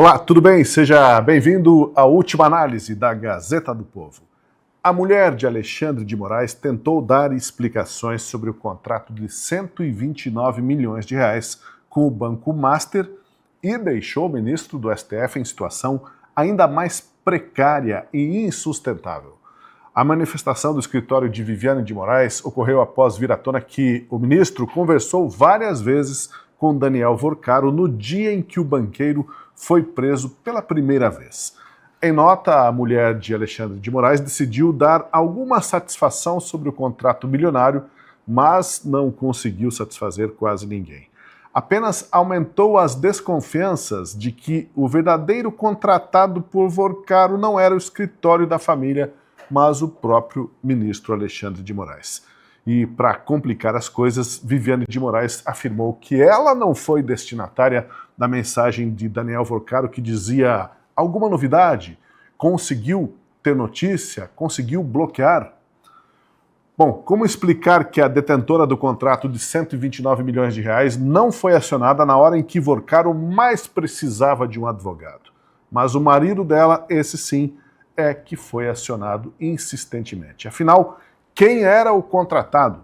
Olá, tudo bem? Seja bem-vindo à última análise da Gazeta do Povo. A mulher de Alexandre de Moraes tentou dar explicações sobre o contrato de 129 milhões de reais com o Banco Master e deixou o ministro do STF em situação ainda mais precária e insustentável. A manifestação do escritório de Viviane de Moraes ocorreu após vir à tona que o ministro conversou várias vezes com Daniel Vorcaro no dia em que o banqueiro foi preso pela primeira vez. Em nota, a mulher de Alexandre de Moraes decidiu dar alguma satisfação sobre o contrato milionário, mas não conseguiu satisfazer quase ninguém. Apenas aumentou as desconfianças de que o verdadeiro contratado por Vorcaro não era o escritório da família, mas o próprio ministro Alexandre de Moraes. E, para complicar as coisas, Viviane de Moraes afirmou que ela não foi destinatária da mensagem de Daniel Vorcaro que dizia alguma novidade, conseguiu ter notícia, conseguiu bloquear. Bom, como explicar que a detentora do contrato de 129 milhões de reais não foi acionada na hora em que Vorcaro mais precisava de um advogado? Mas o marido dela, esse sim, é que foi acionado insistentemente. Afinal, quem era o contratado?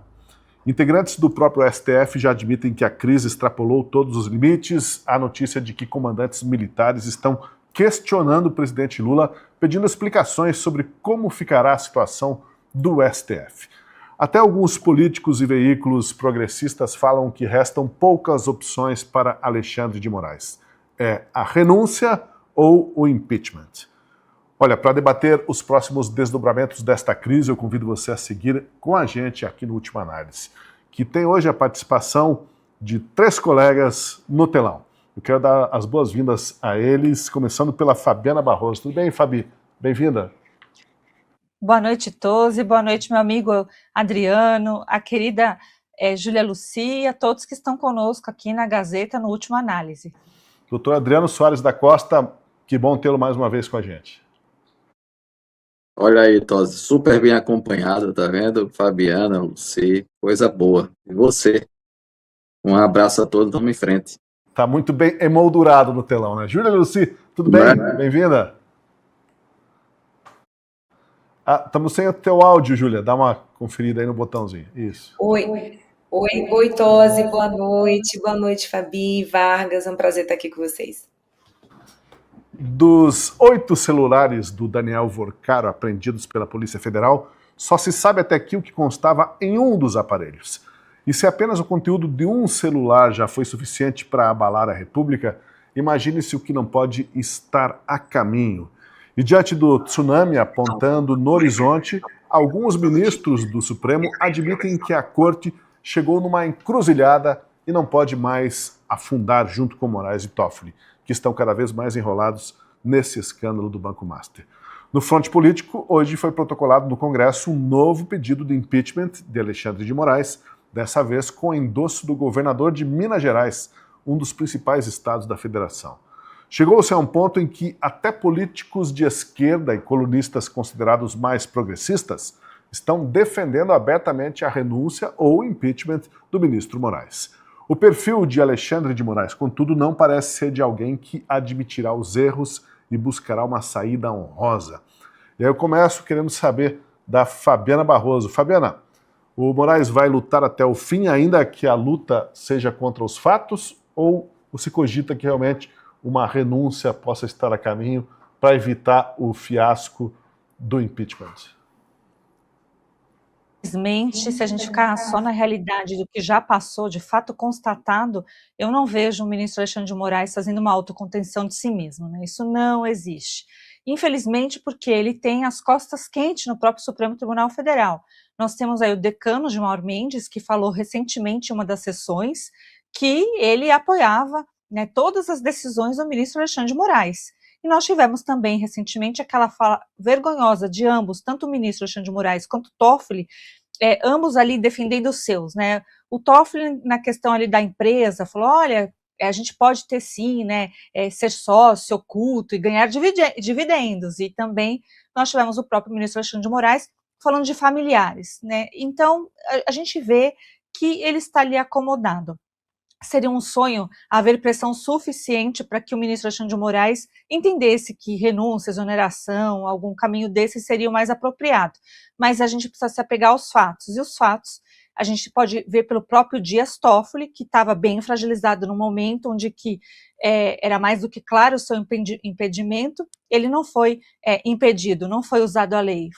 Integrantes do próprio STF já admitem que a crise extrapolou todos os limites. A notícia de que comandantes militares estão questionando o presidente Lula, pedindo explicações sobre como ficará a situação do STF. Até alguns políticos e veículos progressistas falam que restam poucas opções para Alexandre de Moraes. É a renúncia ou o impeachment. Olha, para debater os próximos desdobramentos desta crise, eu convido você a seguir com a gente aqui no Última Análise, que tem hoje a participação de 3 colegas no telão. Eu quero dar as boas-vindas a eles, começando pela Fabiana Barroso. Tudo bem, Fabi? Bem-vinda. Boa noite, Tosi. Boa noite, meu amigo Adriano, a querida Júlia Lucia, todos que estão conosco aqui na Gazeta no Última Análise. Doutor Adriano Soares da Costa, que bom tê-lo mais uma vez com a gente. Olha aí, Tosi, super bem acompanhado, tá vendo? Fabiana, Luci, coisa boa. E você? Um abraço a todos, vamos em frente. Tá muito bem emoldurado no telão, né? Júlia Luci, tudo bem? Bem-vinda. Estamos sem o teu áudio, Júlia. Dá uma conferida aí no botãozinho. Isso. Oi, Tosi, boa noite. Boa noite, Fabi, Vargas. É um prazer estar aqui com vocês. Dos 8 celulares do Daniel Vorcaro apreendidos pela Polícia Federal, só se sabe até aqui o que constava em um dos aparelhos. E se apenas o conteúdo de um celular já foi suficiente para abalar a República, imagine-se o que não pode estar a caminho. E diante do tsunami apontando no horizonte, alguns ministros do Supremo admitem que a Corte chegou numa encruzilhada e não pode mais afundar junto com Moraes e Toffoli, que estão cada vez mais enrolados nesse escândalo do Banco Master. No fronte político, hoje foi protocolado no Congresso um novo pedido de impeachment de Alexandre de Moraes, dessa vez com endosso do governador de Minas Gerais, um dos principais estados da federação. Chegou-se a um ponto em que até políticos de esquerda e colunistas considerados mais progressistas estão defendendo abertamente a renúncia ou impeachment do ministro Moraes. O perfil de Alexandre de Moraes, contudo, não parece ser de alguém que admitirá os erros e buscará uma saída honrosa. E aí eu começo querendo saber da Fabiana Barroso. Fabiana, o Moraes vai lutar até o fim, ainda que a luta seja contra os fatos, ou se cogita que realmente uma renúncia possa estar a caminho para evitar o fiasco do impeachment? Infelizmente, se a gente ficar só na realidade do que já passou, de fato constatado, eu não vejo o ministro Alexandre de Moraes fazendo uma autocontenção de si mesmo, né? Isso não existe. Infelizmente, porque ele tem as costas quentes no próprio Supremo Tribunal Federal. Nós temos aí o decano Gilmar Mendes, que falou recentemente em uma das sessões que ele apoiava, né, todas as decisões do ministro Alexandre de Moraes. E nós tivemos também recentemente aquela fala vergonhosa de ambos, tanto o ministro Alexandre de Moraes quanto o Toffoli, ambos ali defendendo os seus, né? O Toffoli, na questão ali da empresa, falou, olha, a gente pode ter sim, né, ser sócio oculto e ganhar dividendos, e também nós tivemos o próprio ministro Alexandre de Moraes falando de familiares, né? Então, a gente vê que ele está ali acomodado. seria um sonho haver pressão suficiente para que o ministro Alexandre de Moraes entendesse que renúncia, exoneração, algum caminho desse seria o mais apropriado. Mas a gente precisa se apegar aos fatos, e os fatos a gente pode ver pelo próprio Dias Toffoli, que estava bem fragilizado no momento onde que era mais do que claro o seu impedimento. Ele não foi impedido, não foi usado a lei,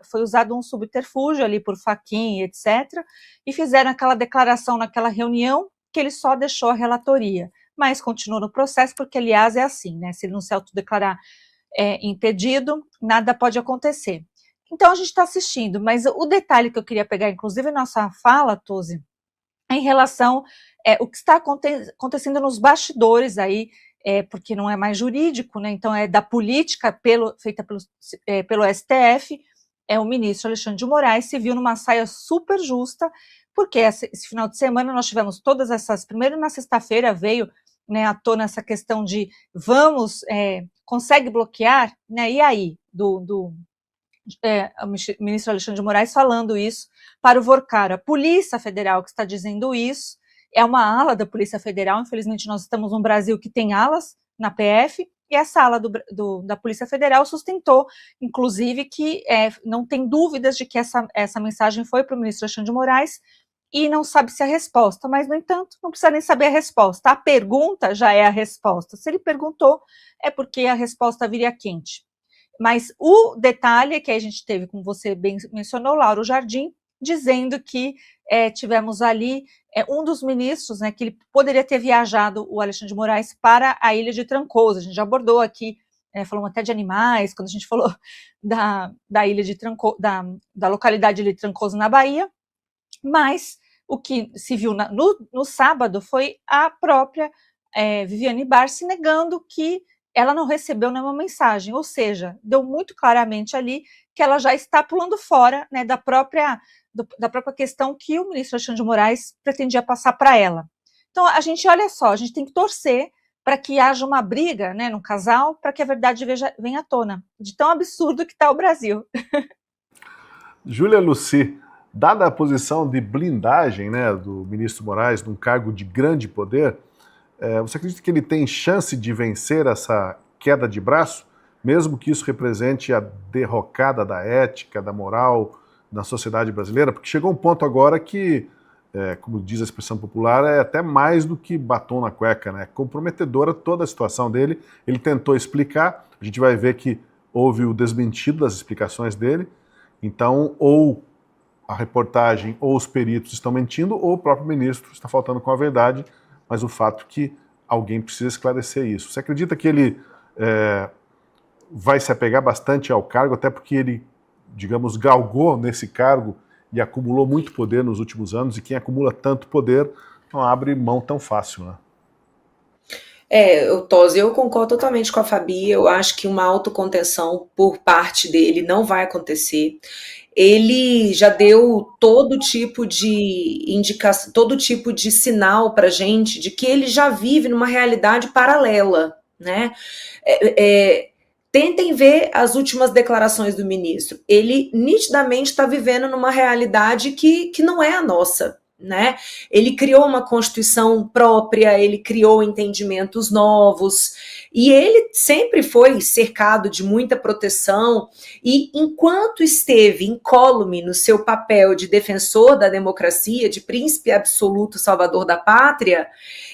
foi usado um subterfúgio ali por Fachin, etc., e fizeram aquela declaração naquela reunião que ele só deixou a relatoria, mas continuou no processo, porque, aliás, é assim, né? Se ele não se autodeclarar impedido, nada pode acontecer. Então, a gente está assistindo, mas o detalhe que eu queria pegar, inclusive, nossa fala, Tuzi, em relação o que está acontecendo nos bastidores aí, porque não é mais jurídico, né? Então é da política feita pelo STF. O ministro Alexandre de Moraes se viu numa saia super justa, porque esse final de semana nós tivemos todas essas. Primeiro, na sexta-feira, veio, né, à tona essa questão de consegue bloquear, né? E aí, o ministro Alexandre de Moraes falando isso para o Vorcaro. A Polícia Federal que está dizendo isso é uma ala da Polícia Federal. Infelizmente, nós estamos num Brasil que tem alas na PF, e essa ala da Polícia Federal sustentou, inclusive, que não tem dúvidas de que essa mensagem foi para o ministro Alexandre de Moraes, e não sabe se a resposta, mas, no entanto, não precisa nem saber a resposta. A pergunta já é a resposta. Se ele perguntou, é porque a resposta viria quente. Mas o detalhe é que a gente teve, como você bem mencionou, Lauro Jardim, dizendo que tivemos ali um dos ministros, né, que ele poderia ter viajado, o Alexandre de Moraes, para a ilha de Trancoso. A gente já abordou aqui, falamos até de animais, quando a gente falou da ilha de Trancoso, da localidade de Trancoso, na Bahia, mas o que se viu no sábado foi a própria Viviane Barsi negando que ela não recebeu nenhuma mensagem, ou seja, deu muito claramente ali que ela já está pulando fora, né, da própria questão que o ministro Alexandre de Moraes pretendia passar para ela. Então, a gente, olha só, a gente tem que torcer para que haja uma briga, né, no casal, para que a verdade venha à tona, de tão absurdo que está o Brasil. Júlia Lucy, dada a posição de blindagem, né, do ministro Moraes num cargo de grande poder, você acredita que ele tem chance de vencer essa queda de braço, mesmo que isso represente a derrocada da ética, da moral na sociedade brasileira? Porque chegou um ponto agora que, como diz a expressão popular, é até mais do que batom na cueca, né? Comprometedora toda a situação dele. Ele tentou explicar, a gente vai ver que houve o desmentido das explicações dele. Então, ou a reportagem ou os peritos estão mentindo, ou o próprio ministro está faltando com a verdade, mas o fato é que alguém precisa esclarecer isso. Você acredita que ele vai se apegar bastante ao cargo, até porque ele, digamos, galgou nesse cargo e acumulou muito poder nos últimos anos, e quem acumula tanto poder não abre mão tão fácil, né? Tosi, eu concordo totalmente com a Fabi. Eu acho que uma autocontenção por parte dele não vai acontecer. Ele já deu todo tipo de indicação, todo tipo de sinal para a gente de que ele já vive numa realidade paralela, né? Tentem ver as últimas declarações do ministro. Ele nitidamente está vivendo numa realidade que não é a nossa, né? Ele criou uma constituição própria, ele criou entendimentos novos, e ele sempre foi cercado de muita proteção, e enquanto esteve incólume no seu papel de defensor da democracia, de príncipe absoluto salvador da pátria,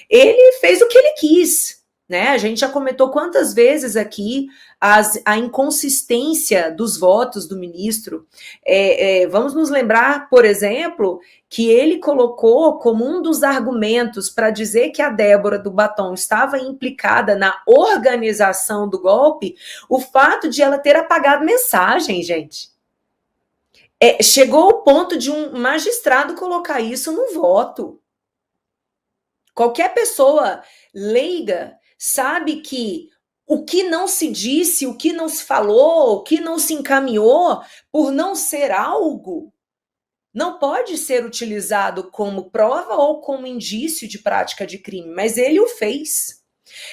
ele fez o que ele quis, né? A gente já comentou quantas vezes aqui a inconsistência dos votos do ministro. Vamos nos lembrar, por exemplo, que ele colocou como um dos argumentos para dizer que a Débora do Batom estava implicada na organização do golpe, o fato de ela ter apagado mensagem, gente. Chegou ao ponto de um magistrado colocar isso no voto. Qualquer pessoa leiga sabe que o que não se disse, o que não se falou, o que não se encaminhou, por não ser algo, não pode ser utilizado como prova ou como indício de prática de crime, mas ele o fez.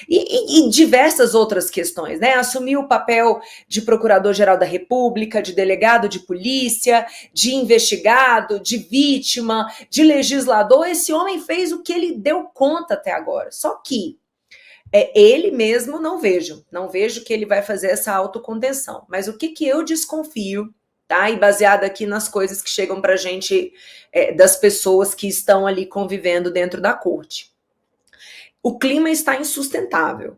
E diversas outras questões, né? Assumiu o papel de procurador-geral da República, de delegado de polícia, de investigado, de vítima, de legislador. Esse homem fez o que ele deu conta até agora. Só que ele mesmo não vejo que ele vai fazer essa autocontenção. Mas o que eu desconfio, tá? E baseado aqui nas coisas que chegam pra gente das pessoas que estão ali convivendo dentro da corte. O clima está insustentável.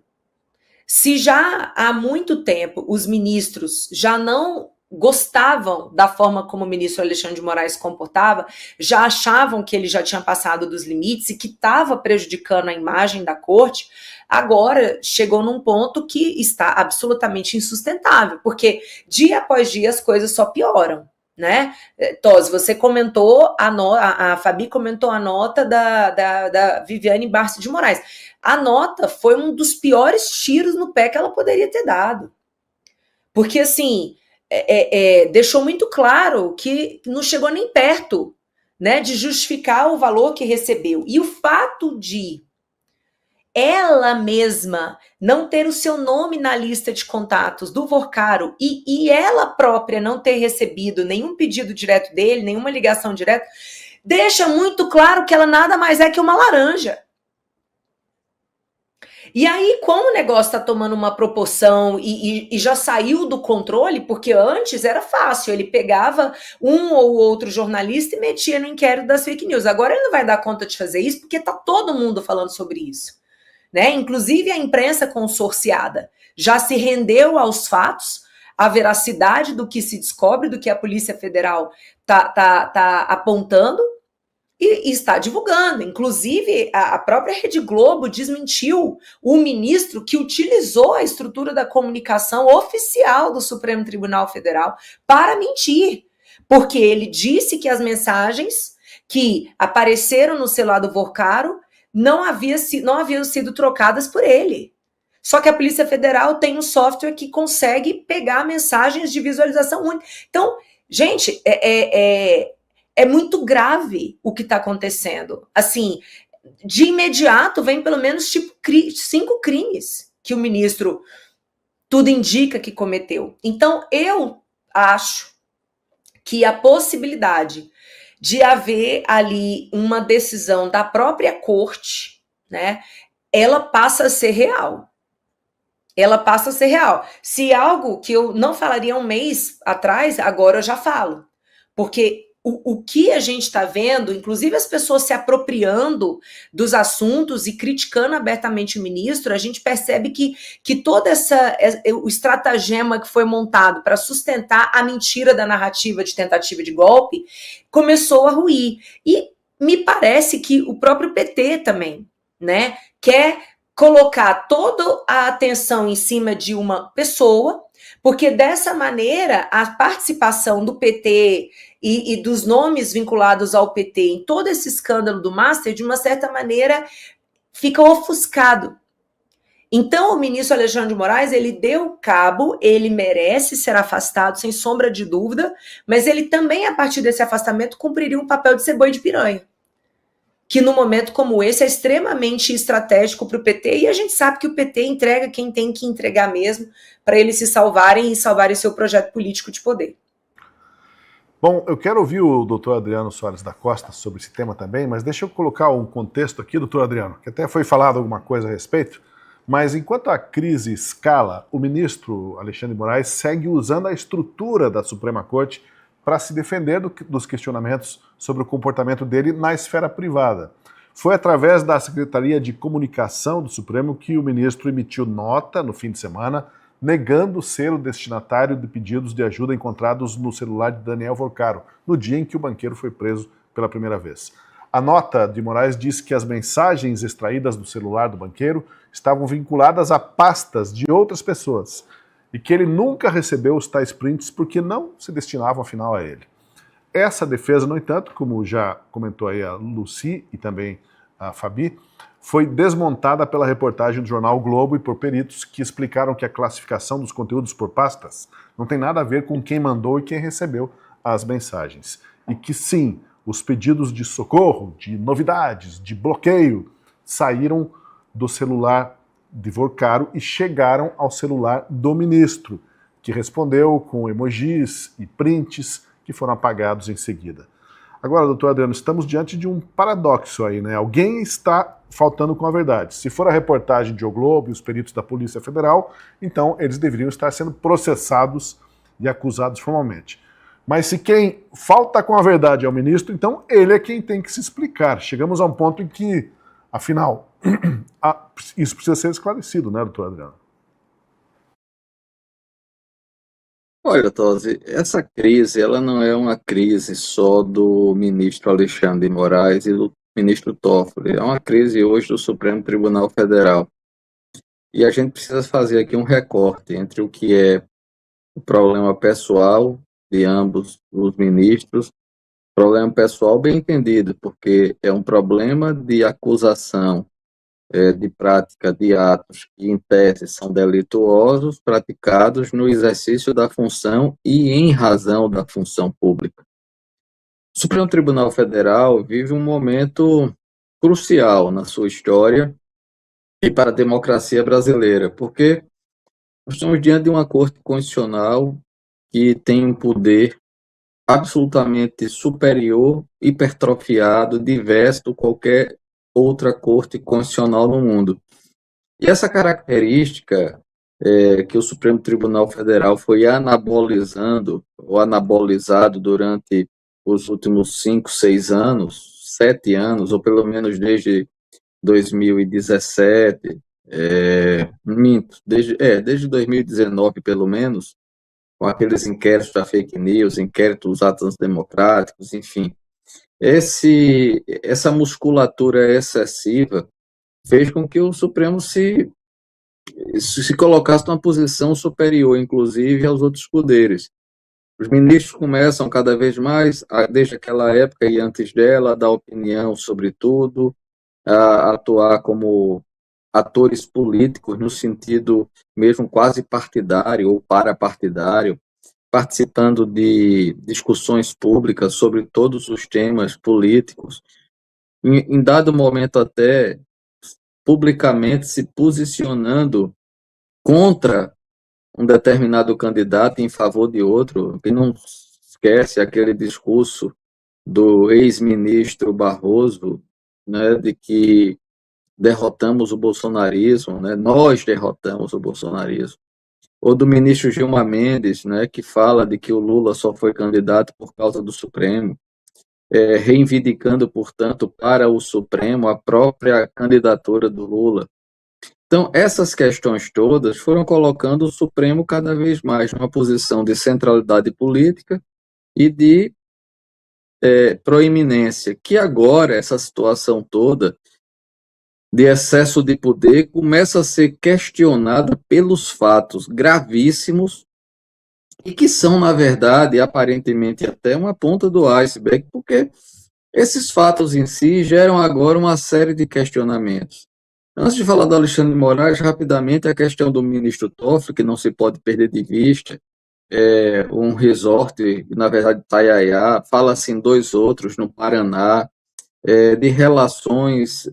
Se já há muito tempo os ministros já não gostavam da forma como o ministro Alexandre de Moraes se comportava, já achavam que ele já tinha passado dos limites e que estava prejudicando a imagem da corte, agora chegou num ponto que está absolutamente insustentável, porque dia após dia as coisas só pioram. Né? Tosi, você comentou, a Fabi comentou a nota da Viviane Barça de Moraes. A nota foi um dos piores tiros no pé que ela poderia ter dado. Porque, assim, deixou muito claro que não chegou nem perto, né, de justificar o valor que recebeu. E o fato de ela mesma não ter o seu nome na lista de contatos do Vorcaro e ela própria não ter recebido nenhum pedido direto dele, nenhuma ligação direta, deixa muito claro que ela nada mais é que uma laranja. E aí, como o negócio está tomando uma proporção e já saiu do controle, porque antes era fácil, ele pegava um ou outro jornalista e metia no inquérito das fake news. Agora ele não vai dar conta de fazer isso, porque está todo mundo falando sobre isso. Né? Inclusive a imprensa consorciada já se rendeu aos fatos, à veracidade do que se descobre, do que a Polícia Federal tá apontando e está divulgando. Inclusive a própria Rede Globo desmentiu o ministro que utilizou a estrutura da comunicação oficial do Supremo Tribunal Federal para mentir, porque ele disse que as mensagens que apareceram no celular do Vorcaro não haviam sido trocadas por ele. Só que a Polícia Federal tem um software que consegue pegar mensagens de visualização única. Então, gente, é muito grave o que está acontecendo. Assim, de imediato vem pelo menos 5 crimes que o ministro tudo indica que cometeu. Então, eu acho que a possibilidade de haver ali uma decisão da própria corte, né, ela passa a ser real. Ela passa a ser real. Se algo que eu não falaria um mês atrás, agora eu já falo. Porque o que a gente está vendo, inclusive as pessoas se apropriando dos assuntos e criticando abertamente o ministro, a gente percebe que todo o estratagema que foi montado para sustentar a mentira da narrativa de tentativa de golpe começou a ruir. E me parece que o próprio PT também, né, quer colocar toda a atenção em cima de uma pessoa, porque dessa maneira a participação do PT e dos nomes vinculados ao PT em todo esse escândalo do Master, de uma certa maneira, fica ofuscado. Então, o ministro Alexandre de Moraes, ele deu cabo, ele merece ser afastado, sem sombra de dúvida, mas ele também, a partir desse afastamento, cumpriria um papel de ser boi de piranha, que num momento como esse é extremamente estratégico para o PT, e a gente sabe que o PT entrega quem tem que entregar mesmo, para eles se salvarem e salvarem seu projeto político de poder. Bom, eu quero ouvir o doutor Adriano Soares da Costa sobre esse tema também, mas deixa eu colocar um contexto aqui, doutor Adriano, que até foi falado alguma coisa a respeito, mas enquanto a crise escala, o ministro Alexandre de Moraes segue usando a estrutura da Suprema Corte para se defender dos questionamentos sobre o comportamento dele na esfera privada. Foi através da Secretaria de Comunicação do Supremo que o ministro emitiu nota no fim de semana, negando ser o destinatário de pedidos de ajuda encontrados no celular de Daniel Vorcaro, no dia em que o banqueiro foi preso pela primeira vez. A nota de Moraes diz que as mensagens extraídas do celular do banqueiro estavam vinculadas a pastas de outras pessoas e que ele nunca recebeu os tais prints porque não se destinavam afinal a ele. Essa defesa, no entanto, como já comentou aí a Lucy e também a Fabi, foi desmontada pela reportagem do jornal o Globo e por peritos que explicaram que a classificação dos conteúdos por pastas não tem nada a ver com quem mandou e quem recebeu as mensagens. E que sim, os pedidos de socorro, de novidades, de bloqueio, saíram do celular divorcaram e chegaram ao celular do ministro, que respondeu com emojis e prints que foram apagados em seguida. Agora, doutor Adriano, estamos diante de um paradoxo aí, né? Alguém está faltando com a verdade. Se for a reportagem de O Globo e os peritos da Polícia Federal, então eles deveriam estar sendo processados e acusados formalmente. Mas se quem falta com a verdade é o ministro, então ele é quem tem que se explicar. Chegamos a um ponto em que, afinal, isso precisa ser esclarecido, né, doutor Adriano? Olha, Tosi, essa crise, ela não é uma crise só do ministro Alexandre de Moraes e do ministro Toffoli, é uma crise hoje do Supremo Tribunal Federal. E a gente precisa fazer aqui um recorte entre o que é o problema pessoal de ambos os ministros, problema pessoal bem entendido, porque é um problema de acusação de prática de atos que, em tese, são delituosos, praticados no exercício da função e em razão da função pública. O Supremo Tribunal Federal vive um momento crucial na sua história e para a democracia brasileira, porque nós estamos diante de uma Corte Constitucional que tem um poder absolutamente superior, hipertrofiado, diverso de qualquer outra corte constitucional no mundo. E essa característica que o Supremo Tribunal Federal foi anabolizando, ou anabolizado durante os últimos 5, 6 anos, 7 anos, ou pelo menos desde 2017, desde 2019 pelo menos, com aqueles inquéritos da fake news, inquéritos dos atos democráticos, enfim. Essa musculatura excessiva fez com que o Supremo se colocasse numa posição superior, inclusive, aos outros poderes. Os ministros começam cada vez mais, desde aquela época e antes dela, a dar opinião sobre tudo, a atuar como atores políticos, no sentido mesmo quase partidário ou parapartidário, participando de discussões públicas sobre todos os temas políticos, em dado momento até publicamente se posicionando contra um determinado candidato em favor de outro. Quem não esquece aquele discurso do ex-ministro Barroso, né, de que derrotamos o bolsonarismo, né, nós derrotamos o bolsonarismo. Ou do ministro Gilmar Mendes, né, que fala de que o Lula só foi candidato por causa do Supremo, reivindicando, portanto, para o Supremo a própria candidatura do Lula. Então, essas questões todas foram colocando o Supremo cada vez mais numa posição de centralidade política e de proeminência, que agora, essa situação toda de excesso de poder começa a ser questionada pelos fatos gravíssimos e que são, na verdade, aparentemente até uma ponta do iceberg, porque esses fatos em si geram agora uma série de questionamentos. Antes de falar do Alexandre de Moraes, rapidamente, a questão do ministro Toffoli, que não se pode perder de vista, um resort, na verdade, Itaiaiá, fala-se em 2 outros no Paraná, de relações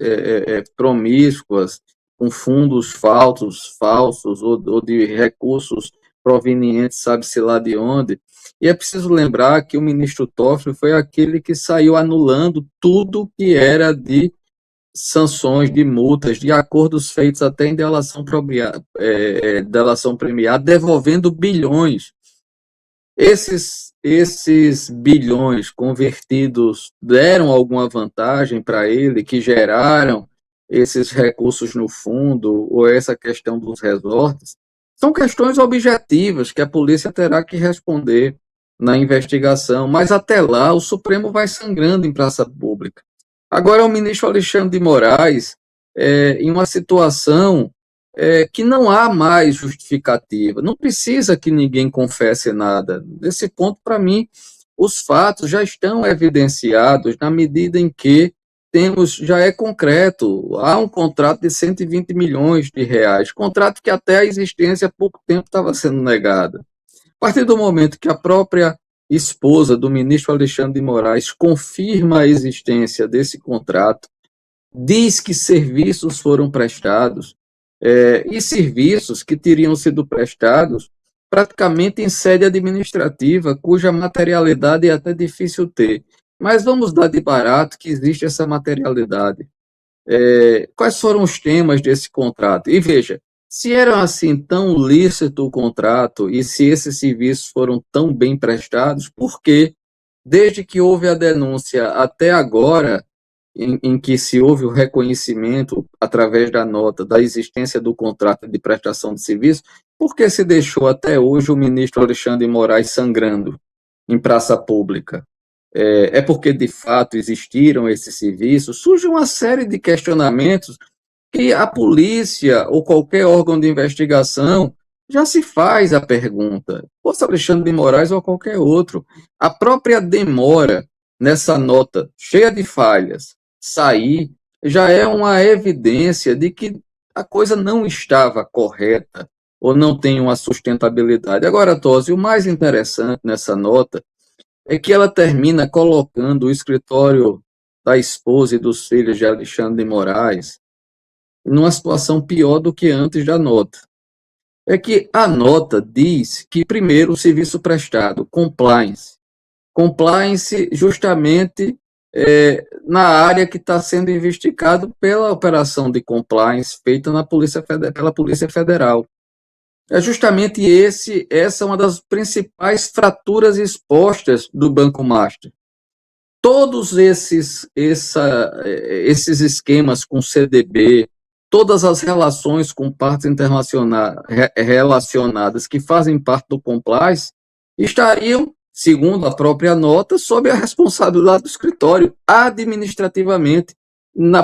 promíscuas com fundos falsos ou de recursos provenientes, sabe-se lá de onde. E é preciso lembrar que o ministro Toffoli foi aquele que saiu anulando tudo que era de sanções, de multas, de acordos feitos até em delação premiada, devolvendo bilhões. Esses bilhões convertidos deram alguma vantagem para ele, que geraram esses recursos no fundo, ou essa questão dos resorts? São questões objetivas que a polícia terá que responder na investigação, mas até lá o Supremo vai sangrando em praça pública. Agora, o ministro Alexandre de Moraes, em uma situação que não há mais justificativa, não precisa que ninguém confesse nada. Nesse ponto, para mim, os fatos já estão evidenciados na medida em que já é concreto, há um contrato de 120 milhões de reais, contrato que até a existência há pouco tempo estava sendo negada. A partir do momento que a própria esposa do ministro Alexandre de Moraes confirma a existência desse contrato, diz que serviços foram prestados, e serviços que teriam sido prestados praticamente em sede administrativa, cuja materialidade é até difícil ter. Mas vamos dar de barato que existe essa materialidade. Quais foram os temas desse contrato? E veja, se era assim tão lícito o contrato e se esses serviços foram tão bem prestados, por que, desde que houve a denúncia até agora, em que se houve o reconhecimento, através da nota, da existência do contrato de prestação de serviço, por que se deixou até hoje o ministro Alexandre de Moraes sangrando em praça pública? Porque, de fato, existiram esses serviços? Surge uma série de questionamentos que a polícia ou qualquer órgão de investigação já se faz a pergunta, fosse Alexandre de Moraes ou qualquer outro. A própria demora nessa nota, cheia de falhas, sair, já é uma evidência de que a coisa não estava correta ou não tem uma sustentabilidade. Agora, Tosi, o mais interessante nessa nota é que ela termina colocando o escritório da esposa e dos filhos de Alexandre de Moraes numa situação pior do que antes da nota. É que a nota diz que, primeiro, o serviço prestado, compliance justamente na área que está sendo investigado pela operação de compliance feita pela Polícia Federal. É justamente essa é uma das principais fraturas expostas do Banco Master. Todos esses esquemas com CDB, todas as relações com partes internacionais relacionadas que fazem parte do compliance, estariam, segundo a própria nota, sob a responsabilidade do escritório, administrativamente,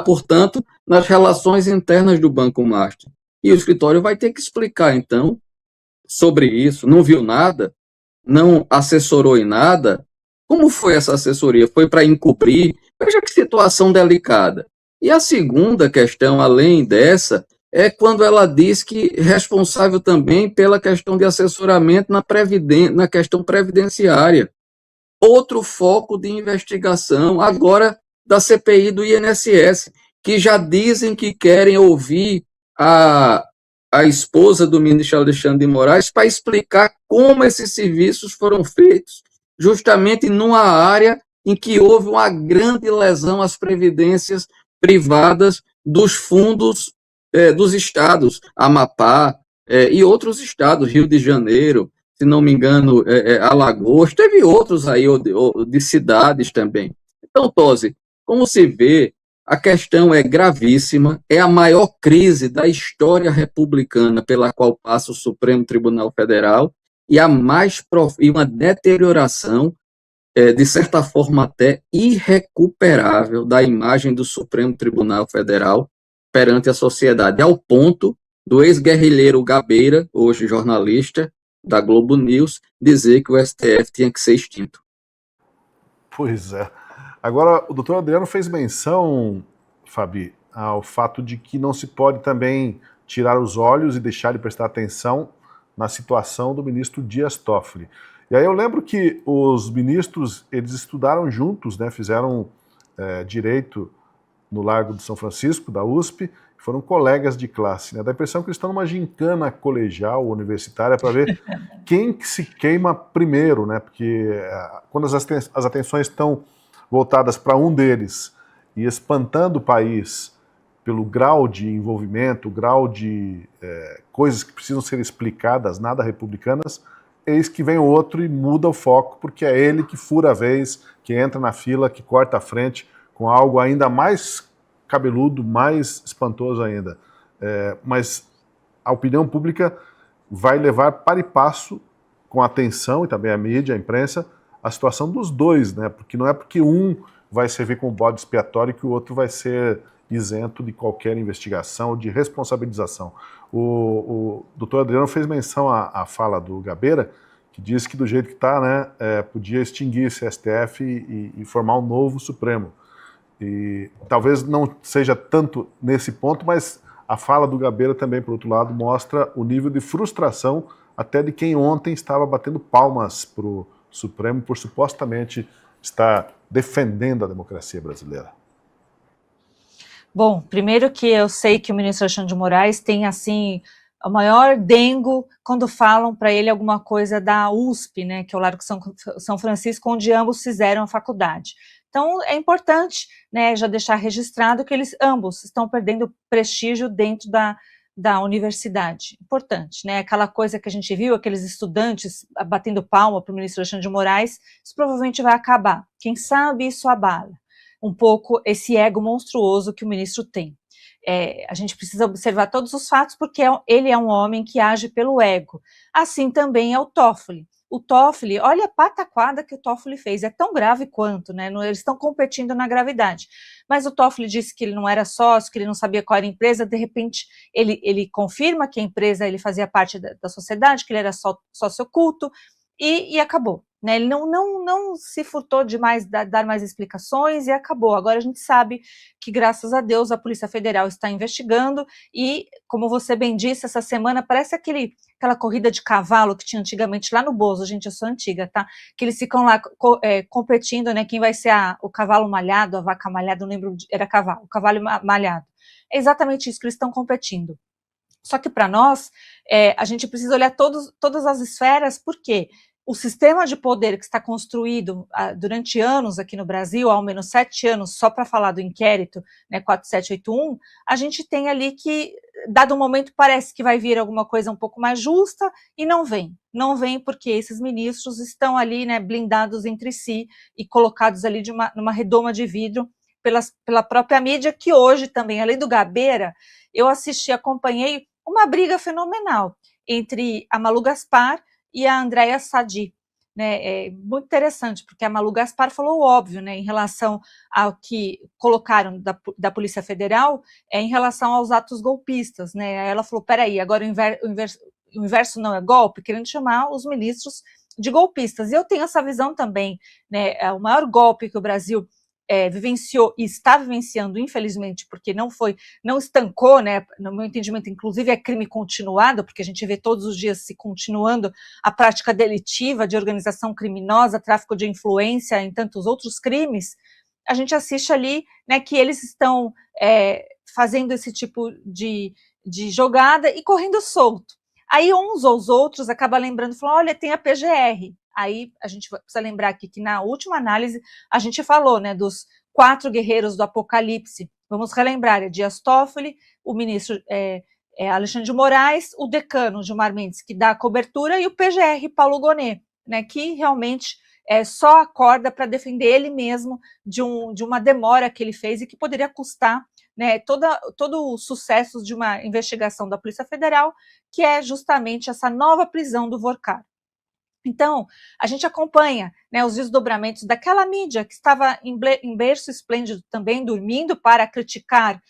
portanto, nas relações internas do Banco Master. E o escritório vai ter que explicar, então, sobre isso. Não viu nada? Não assessorou em nada? Como foi essa assessoria? Foi para encobrir? Veja que situação delicada. E a segunda questão, além dessa, é quando ela diz que é responsável também pela questão de assessoramento na questão previdenciária. Outro foco de investigação, agora da CPI do INSS, que já dizem que querem ouvir a esposa do ministro Alexandre de Moraes para explicar como esses serviços foram feitos, justamente numa área em que houve uma grande lesão às previdências privadas dos fundos dos estados, Amapá e outros estados, Rio de Janeiro, se não me engano, Alagoas, teve outros aí de cidades também. Então, Tosi, como se vê, a questão é gravíssima, é a maior crise da história republicana pela qual passa o Supremo Tribunal Federal e uma deterioração, de certa forma até irrecuperável, da imagem do Supremo Tribunal Federal perante a sociedade, ao ponto do ex-guerrilheiro Gabeira, hoje jornalista da Globo News, dizer que o STF tinha que ser extinto. Pois é. Agora, o doutor Adriano fez menção, Fabi, ao fato de que não se pode também tirar os olhos e deixar de prestar atenção na situação do ministro Dias Toffoli. E aí eu lembro que os ministros, eles estudaram juntos, né, fizeram direito no Largo de São Francisco, da USP, foram colegas de classe, né? Dá a impressão que eles estão numa gincana colegial, universitária, para ver quem que se queima primeiro, né? Porque quando as atenções estão voltadas para um deles e espantando o país pelo grau de envolvimento, grau de coisas que precisam ser explicadas, nada republicanas, eis que vem o outro e muda o foco, porque é ele que fura a vez, que entra na fila, que corta a frente, com algo ainda mais cabeludo, mais espantoso ainda. Mas a opinião pública vai levar para e passo, com a atenção, e também a mídia, a imprensa, a situação dos dois, né? Porque não é porque um vai servir como bode expiatório que o outro vai ser isento de qualquer investigação ou de responsabilização. O doutor Adriano fez menção à fala do Gabeira, que diz que do jeito que está, né, podia extinguir esse STF e formar um novo Supremo. E talvez não seja tanto nesse ponto, mas a fala do Gabeira também, por outro lado, mostra o nível de frustração até de quem ontem estava batendo palmas para o Supremo por supostamente estar defendendo a democracia brasileira. Bom, primeiro que eu sei que o ministro Alexandre de Moraes tem, assim, o maior dengo quando falam para ele alguma coisa da USP, né, que é o Largo São Francisco, onde ambos fizeram a faculdade. Então, é importante, né, já deixar registrado que eles ambos estão perdendo prestígio dentro da universidade. Importante, né, aquela coisa que a gente viu, aqueles estudantes batendo palma para o ministro Alexandre de Moraes, isso provavelmente vai acabar. Quem sabe isso abala um pouco esse ego monstruoso que o ministro tem. A gente precisa observar todos os fatos, porque ele é um homem que age pelo ego. Assim também é o Toffoli. O Toffoli, olha a pataquada que o Toffoli fez, é tão grave quanto, né? Eles estão competindo na gravidade. Mas o Toffoli disse que ele não era sócio, que ele não sabia qual era a empresa, de repente ele confirma que a empresa, ele fazia parte da sociedade, que ele era sócio oculto, e acabou. Né, ele não se furtou de dar mais explicações e acabou. Agora a gente sabe que, graças a Deus, a Polícia Federal está investigando e, como você bem disse, essa semana parece aquela corrida de cavalo que tinha antigamente lá no Bozo. Gente, eu sou antiga, tá? Que eles ficam lá competindo, né? Quem vai ser o cavalo malhado, a vaca malhada, não lembro, era o cavalo malhado. É exatamente isso que eles estão competindo. Só que para nós, a gente precisa olhar todas as esferas, porque o sistema de poder que está construído durante anos aqui no Brasil, ao menos 7 anos, só para falar do inquérito, né, 4781, a gente tem ali que, dado um momento, parece que vai vir alguma coisa um pouco mais justa e não vem. Não vem porque esses ministros estão ali, né, blindados entre si e colocados ali numa redoma de vidro pela própria mídia, que hoje também, além do Gabeira, eu acompanhei uma briga fenomenal entre a Malu Gaspar e a Andréa Sadi, né? É muito interessante, porque a Malu Gaspar falou o óbvio, né, em relação ao que colocaram da Polícia Federal, em relação aos atos golpistas, né? Ela falou, peraí, agora o inverso não é golpe, querendo chamar os ministros de golpistas. E eu tenho essa visão também, né? O maior golpe que o Brasil vivenciou e está vivenciando, infelizmente, porque não estancou, né? No meu entendimento, inclusive, é crime continuado, porque a gente vê todos os dias se continuando a prática delitiva de organização criminosa, tráfico de influência, em tantos outros crimes. A gente assiste ali, né, que eles estão fazendo esse tipo de jogada e correndo solto. Aí uns ou os outros acabam lembrando, falam, olha, tem a PGR. Aí a gente precisa lembrar aqui que na última análise a gente falou, né, dos 4 guerreiros do apocalipse. Vamos relembrar, Dias Toffoli, o ministro Alexandre de Moraes, o decano Gilmar Mendes, que dá a cobertura, e o PGR Paulo Gonet, né, que realmente só acorda para defender ele mesmo de uma demora que ele fez e que poderia custar, né, todo o sucesso de uma investigação da Polícia Federal, que é justamente essa nova prisão do Vorcar. Então, a gente acompanha, né, os desdobramentos daquela mídia que estava em berço esplêndido também, dormindo para criticar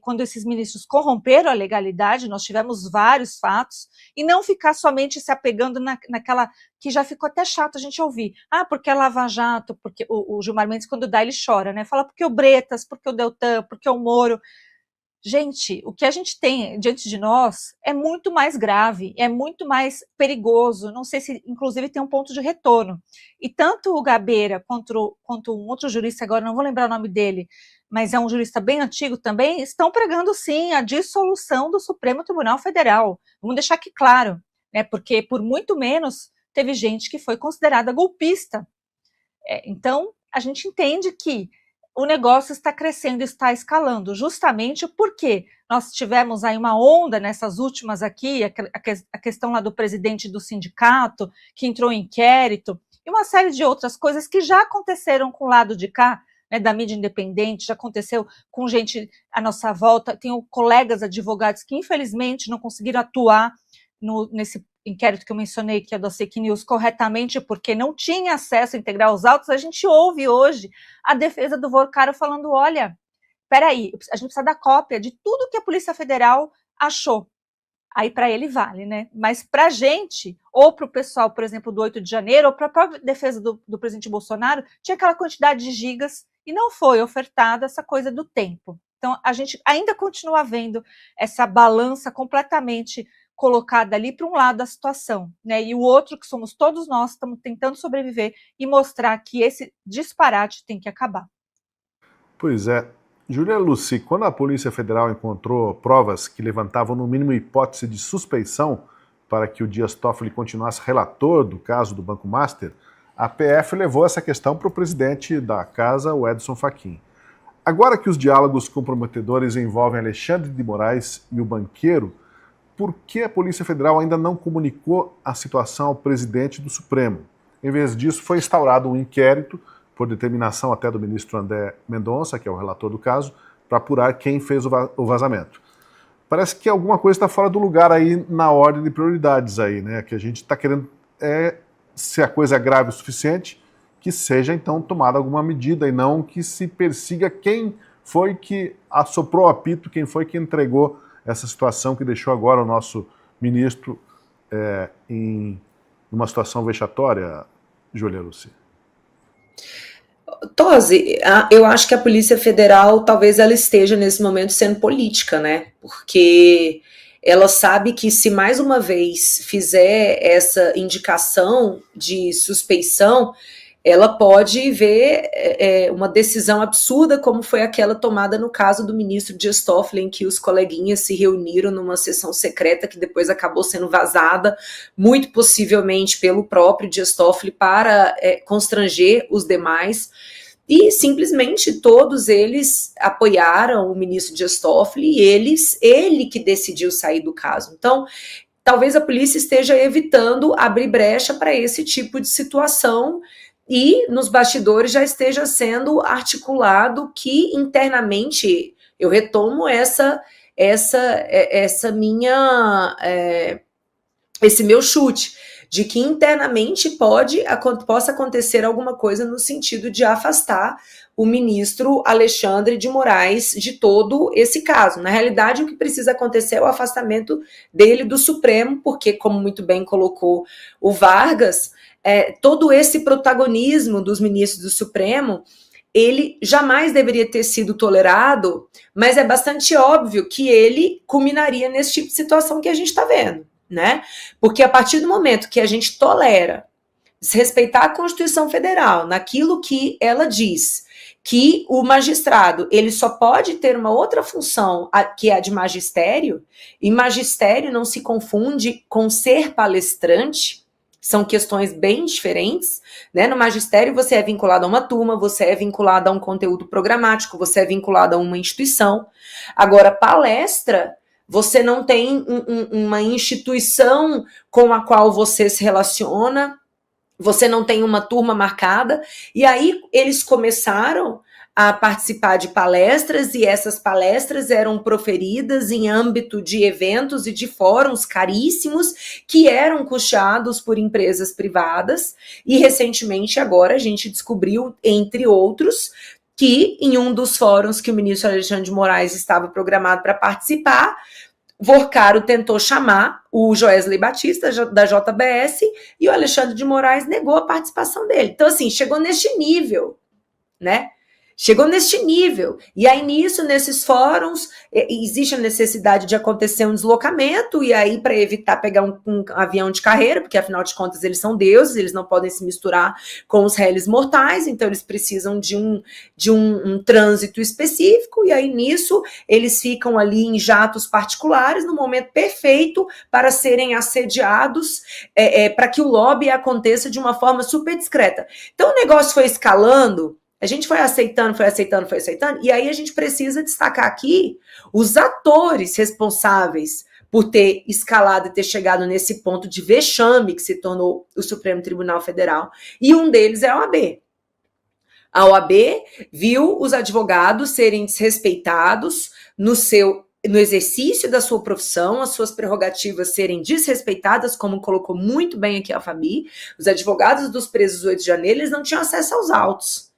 quando esses ministros corromperam a legalidade. Nós tivemos vários fatos, e não ficar somente se apegando naquela que já ficou até chato a gente ouvir. Porque é Lava Jato, porque o Gilmar Mendes, quando dá, ele chora, né? Fala porque o Bretas, porque o Deltan, porque o Moro. Gente, o que a gente tem diante de nós é muito mais grave, é muito mais perigoso. Não sei se, inclusive, tem um ponto de retorno. E tanto o Gabeira quanto um outro jurista, agora não vou lembrar o nome dele, mas é um jurista bem antigo também, estão pregando, sim, a dissolução do Supremo Tribunal Federal. Vamos deixar aqui claro, né? Porque, por muito menos, teve gente que foi considerada golpista. Então, a gente entende que o negócio está crescendo, está escalando, justamente porque nós tivemos aí uma onda nessas últimas aqui, a questão lá do presidente do sindicato, que entrou em inquérito, e uma série de outras coisas que já aconteceram com o lado de cá, né, da mídia independente, já aconteceu com gente à nossa volta. Tenho colegas advogados que, infelizmente, não conseguiram atuar nesse inquérito que eu mencionei, que é do Fake News, corretamente, porque não tinha acesso integral aos autos. A gente ouve hoje a defesa do Vorcaro falando, olha, peraí, a gente precisa dar cópia de tudo que a Polícia Federal achou. Aí para ele vale, né? Mas para a gente, ou para o pessoal, por exemplo, do 8 de janeiro, ou para a própria defesa do presidente Bolsonaro, tinha aquela quantidade de gigas e não foi ofertada essa coisa do tempo. Então, a gente ainda continua vendo essa balança completamente colocada ali para um lado da situação, né? E o outro, que somos todos nós, estamos tentando sobreviver e mostrar que esse disparate tem que acabar. Pois é. Júlia Luci, quando a Polícia Federal encontrou provas que levantavam no mínimo hipótese de suspeição para que o Dias Toffoli continuasse relator do caso do Banco Master, a PF levou essa questão para o presidente da casa, o Edson Fachin. Agora que os diálogos comprometedores envolvem Alexandre de Moraes e o banqueiro, por que a Polícia Federal ainda não comunicou a situação ao presidente do Supremo? Em vez disso, foi instaurado um inquérito, por determinação até do ministro André Mendonça, que é o relator do caso, para apurar quem fez o vazamento. Parece que alguma coisa está fora do lugar aí na ordem de prioridades aí, né? Que a gente está querendo, se a coisa é grave o suficiente, que seja então tomada alguma medida e não que se persiga quem foi que assoprou o apito, quem foi que entregou essa situação que deixou agora o nosso ministro em uma situação vexatória, Júlia Luci. Tosi, eu acho que a Polícia Federal talvez ela esteja nesse momento sendo política, né? Porque ela sabe que se mais uma vez fizer essa indicação de suspeição, ela pode ver uma decisão absurda como foi aquela tomada no caso do ministro Dias Toffoli, em que os coleguinhas se reuniram numa sessão secreta que depois acabou sendo vazada, muito possivelmente pelo próprio Dias Toffoli, para constranger os demais. E simplesmente todos eles apoiaram o ministro Dias Toffoli e ele que decidiu sair do caso. Então, talvez a polícia esteja evitando abrir brecha para esse tipo de situação e nos bastidores já esteja sendo articulado que internamente, eu retomo esse meu chute, de que internamente possa acontecer alguma coisa no sentido de afastar o ministro Alexandre de Moraes de todo esse caso. Na realidade, o que precisa acontecer é o afastamento dele do Supremo, porque, como muito bem colocou o Vargas, todo esse protagonismo dos ministros do Supremo, ele jamais deveria ter sido tolerado, mas é bastante óbvio que ele culminaria nesse tipo de situação que a gente está vendo, né? Porque a partir do momento que a gente tolera desrespeitar a Constituição Federal naquilo que ela diz, que o magistrado ele só pode ter uma outra função, que é a de magistério, e magistério não se confunde com ser palestrante, são questões bem diferentes, né? No magistério você é vinculado a uma turma, você é vinculado a um conteúdo programático, você é vinculado a uma instituição. Agora, palestra, você não tem uma instituição com a qual você se relaciona, você não tem uma turma marcada, e aí eles começaram a participar de palestras, e essas palestras eram proferidas em âmbito de eventos e de fóruns caríssimos, que eram custeados por empresas privadas, e recentemente agora a gente descobriu, entre outros, que em um dos fóruns que o ministro Alexandre de Moraes estava programado para participar, Vorcaro tentou chamar o Joesley Batista, da JBS, e o Alexandre de Moraes negou a participação dele. Então, assim, chegou neste nível, né? Chegou neste nível. E aí, nisso, nesses fóruns, existe a necessidade de acontecer um deslocamento, e aí, para evitar pegar um avião de carreira, porque, afinal de contas, eles são deuses, eles não podem se misturar com os réis mortais, então eles precisam de um trânsito específico, e aí, nisso, eles ficam ali em jatos particulares, no momento perfeito para serem assediados, para que o lobby aconteça de uma forma super discreta. Então, o negócio foi escalando. A gente foi aceitando, e aí a gente precisa destacar aqui os atores responsáveis por ter escalado e ter chegado nesse ponto de vexame que se tornou o Supremo Tribunal Federal, e um deles é a OAB. A OAB viu os advogados serem desrespeitados no exercício da sua profissão, as suas prerrogativas serem desrespeitadas, como colocou muito bem aqui a Fabi. Os advogados dos presos 8 de janeiro, eles não tinham acesso aos autos.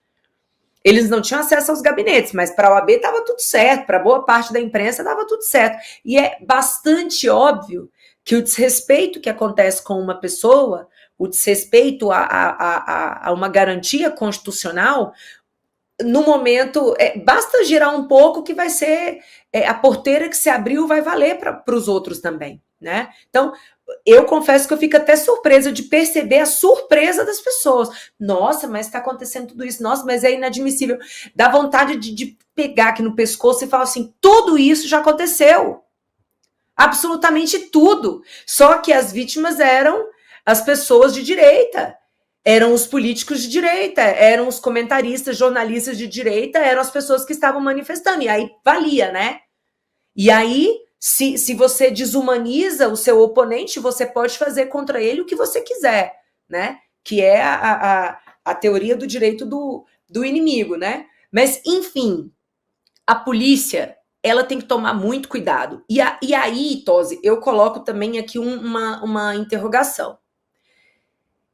Eles não tinham acesso aos gabinetes, mas para a OAB estava tudo certo, para boa parte da imprensa estava tudo certo. E é bastante óbvio que o desrespeito que acontece com uma pessoa, o desrespeito a uma garantia constitucional, no momento, basta girar um pouco que vai ser a porteira que se abriu vai valer para os outros também, né? Então, eu confesso que eu fico até surpresa de perceber a surpresa das pessoas. Nossa, mas está acontecendo tudo isso. Nossa, mas é inadmissível. Dá vontade de pegar aqui no pescoço e falar assim, tudo isso já aconteceu. Absolutamente tudo. Só que as vítimas eram as pessoas de direita. Eram os políticos de direita, eram os comentaristas, jornalistas de direita, eram as pessoas que estavam manifestando. E aí valia, né? E aí, se você desumaniza o seu oponente, você pode fazer contra ele o que você quiser, né? Que é a teoria do direito do inimigo, né? Mas, enfim, a polícia, ela tem que tomar muito cuidado. E aí, Tosi, eu coloco também aqui uma interrogação.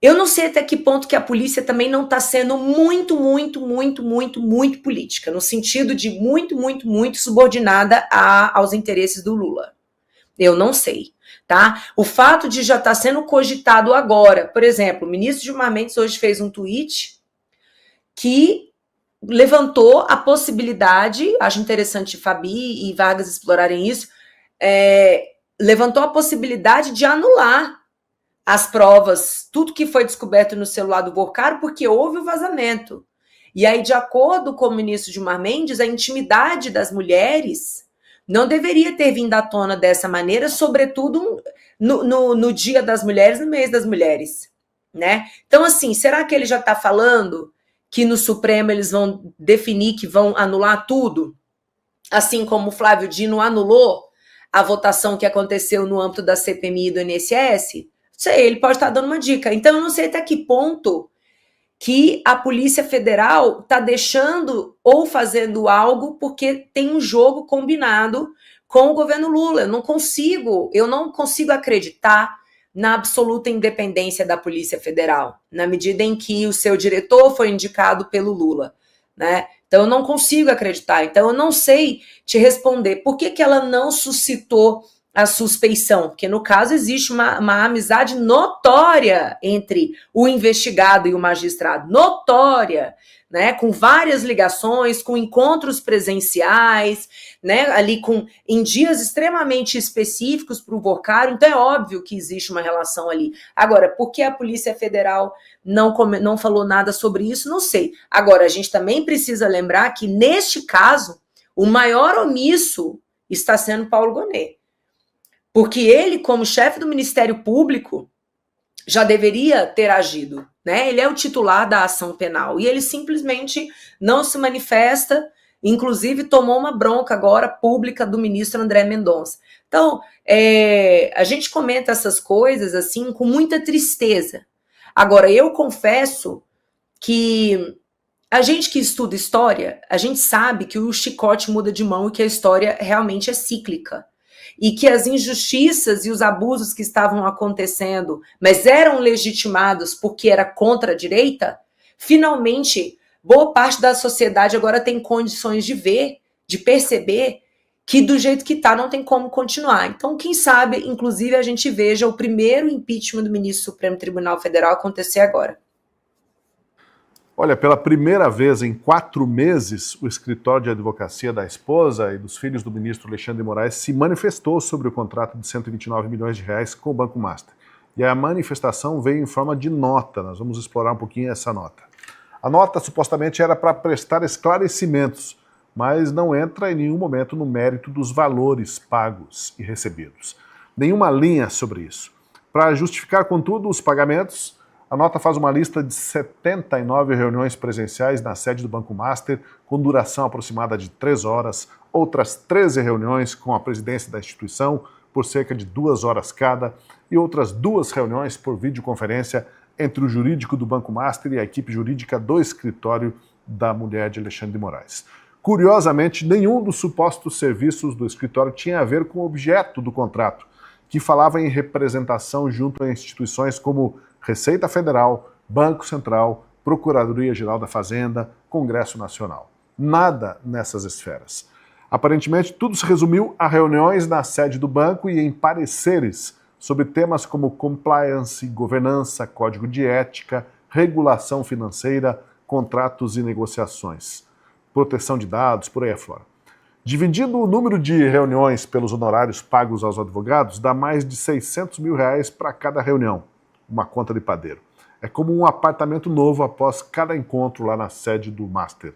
Eu não sei até que ponto que a polícia também não está sendo muito política, no sentido de muito subordinada aos interesses do Lula. Eu não sei, tá? O fato de já estar sendo cogitado agora, por exemplo, o ministro Gilmar Mendes hoje fez um tweet que levantou a possibilidade, acho interessante Fabi e Vargas explorarem isso, levantou a possibilidade de anular as provas, tudo que foi descoberto no celular do Vorcaro, porque houve o vazamento. E aí, de acordo com o ministro Gilmar Mendes, a intimidade das mulheres não deveria ter vindo à tona dessa maneira, sobretudo no Dia das Mulheres, no mês das mulheres, né? Então, assim, será que ele já está falando que no Supremo eles vão definir que vão anular tudo? Assim como o Flávio Dino anulou a votação que aconteceu no âmbito da CPMI e do INSS? Sei, ele pode estar dando uma dica. Então, eu não sei até que ponto que a Polícia Federal está deixando ou fazendo algo porque tem um jogo combinado com o governo Lula. Eu não consigo acreditar na absoluta independência da Polícia Federal, na medida em que o seu diretor foi indicado pelo Lula, né? Então, eu não consigo acreditar. Então, eu não sei te responder por que ela não suscitou a suspeição, porque no caso existe uma amizade notória entre o investigado e o magistrado, notória, né, com várias ligações, com encontros presenciais, né, ali em dias extremamente específicos para o Vorcaro, então é óbvio que existe uma relação ali. Agora, por que a Polícia Federal não falou nada sobre isso? Não sei. Agora, a gente também precisa lembrar que, neste caso, o maior omisso está sendo Paulo Gonet. Porque ele, como chefe do Ministério Público, já deveria ter agido, né? Ele é o titular da ação penal e ele simplesmente não se manifesta, inclusive tomou uma bronca agora pública do ministro André Mendonça. Então, a gente comenta essas coisas assim com muita tristeza. Agora, eu confesso que a gente que estuda história, a gente sabe que o chicote muda de mão e que a história realmente é cíclica. E que as injustiças e os abusos que estavam acontecendo, mas eram legitimados porque era contra a direita, finalmente, boa parte da sociedade agora tem condições de ver, de perceber que do jeito que está não tem como continuar. Então, quem sabe, inclusive, a gente veja o primeiro impeachment do ministro do Supremo Tribunal Federal acontecer agora. Olha, pela primeira vez em 4 meses, o escritório de advocacia da esposa e dos filhos do ministro Alexandre de Moraes se manifestou sobre o contrato de 129 milhões de reais com o Banco Master. E a manifestação veio em forma de nota, nós vamos explorar um pouquinho essa nota. A nota supostamente era para prestar esclarecimentos, mas não entra em nenhum momento no mérito dos valores pagos e recebidos. Nenhuma linha sobre isso. Para justificar, contudo, os pagamentos, a nota faz uma lista de 79 reuniões presenciais na sede do Banco Master, com duração aproximada de 3 horas, outras 13 reuniões com a presidência da instituição, por cerca de 2 horas cada, e outras 2 reuniões por videoconferência entre o jurídico do Banco Master e a equipe jurídica do escritório da mulher de Alexandre de Moraes. Curiosamente, nenhum dos supostos serviços do escritório tinha a ver com o objeto do contrato, que falava em representação junto a instituições como Receita Federal, Banco Central, Procuradoria-Geral da Fazenda, Congresso Nacional. Nada nessas esferas. Aparentemente, tudo se resumiu a reuniões na sede do banco e em pareceres sobre temas como compliance, governança, código de ética, regulação financeira, contratos e negociações. proteção de dados, por aí afora. Dividindo o número de reuniões pelos honorários pagos aos advogados, dá mais de R$600 mil para cada reunião, uma conta de padeiro. É como um apartamento novo após cada encontro lá na sede do Master.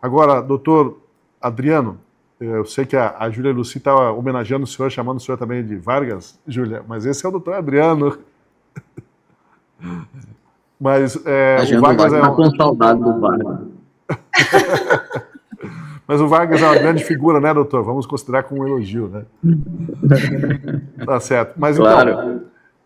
Agora, doutor Adriano, eu sei que a Júlia Lucy estava homenageando o senhor, chamando o senhor também de Vargas, Júlia, mas esse é o doutor Adriano. Mas o Vargas é com saudade do Vargas. Mas o Vargas é uma grande figura, né, doutor? Vamos considerar como um elogio, né? Tá certo. Mas claro. Então,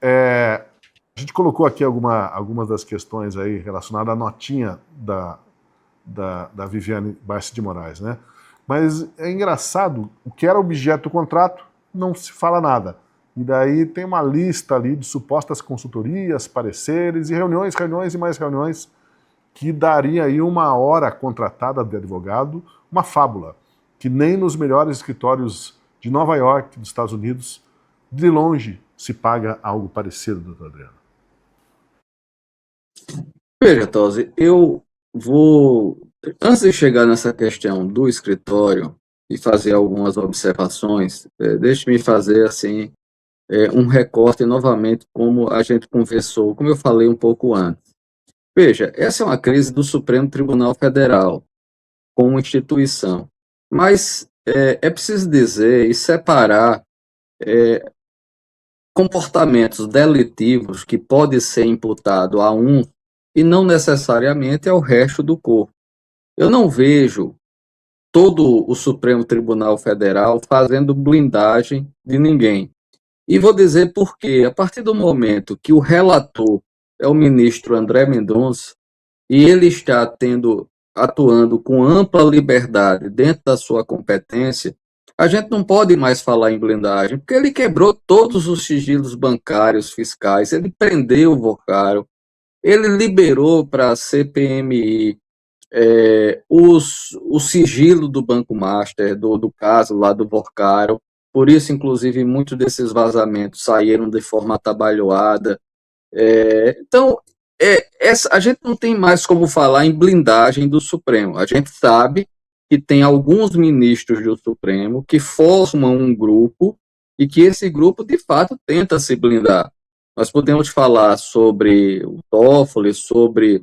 a gente colocou aqui algumas das questões aí relacionadas à notinha da Viviane Barsi de Moraes, né? Mas é engraçado, o que era objeto do contrato, não se fala nada. E daí tem uma lista ali de supostas consultorias, pareceres e reuniões e mais reuniões que daria aí 1 hora contratada de advogado, uma fábula, que nem nos melhores escritórios de Nova York, dos Estados Unidos, de longe se paga algo parecido, doutor Adriano. Veja, Tosi, eu vou, antes de chegar nessa questão do escritório e fazer algumas observações, deixe-me fazer assim um recorte novamente, como a gente conversou, como eu falei um pouco antes. Veja, essa é uma crise do Supremo Tribunal Federal, como instituição, mas é preciso dizer e separar comportamentos delitivos que podem ser imputados a um e não necessariamente ao resto do corpo. Eu não vejo todo o Supremo Tribunal Federal fazendo blindagem de ninguém. E vou dizer por quê. A partir do momento que o relator é o ministro André Mendonça, e ele está atuando com ampla liberdade dentro da sua competência, a gente não pode mais falar em blindagem, porque ele quebrou todos os sigilos bancários fiscais, ele prendeu o Vocaro, ele liberou para a CPMI o sigilo do Banco Master, do caso lá do Vocaro. Por isso, inclusive, muitos desses vazamentos saíram de forma atabalhoada. Então, a gente não tem mais como falar em blindagem do Supremo. A gente sabe que tem alguns ministros do Supremo que formam um grupo e que esse grupo, de fato, tenta se blindar. Nós podemos falar sobre o Toffoli, sobre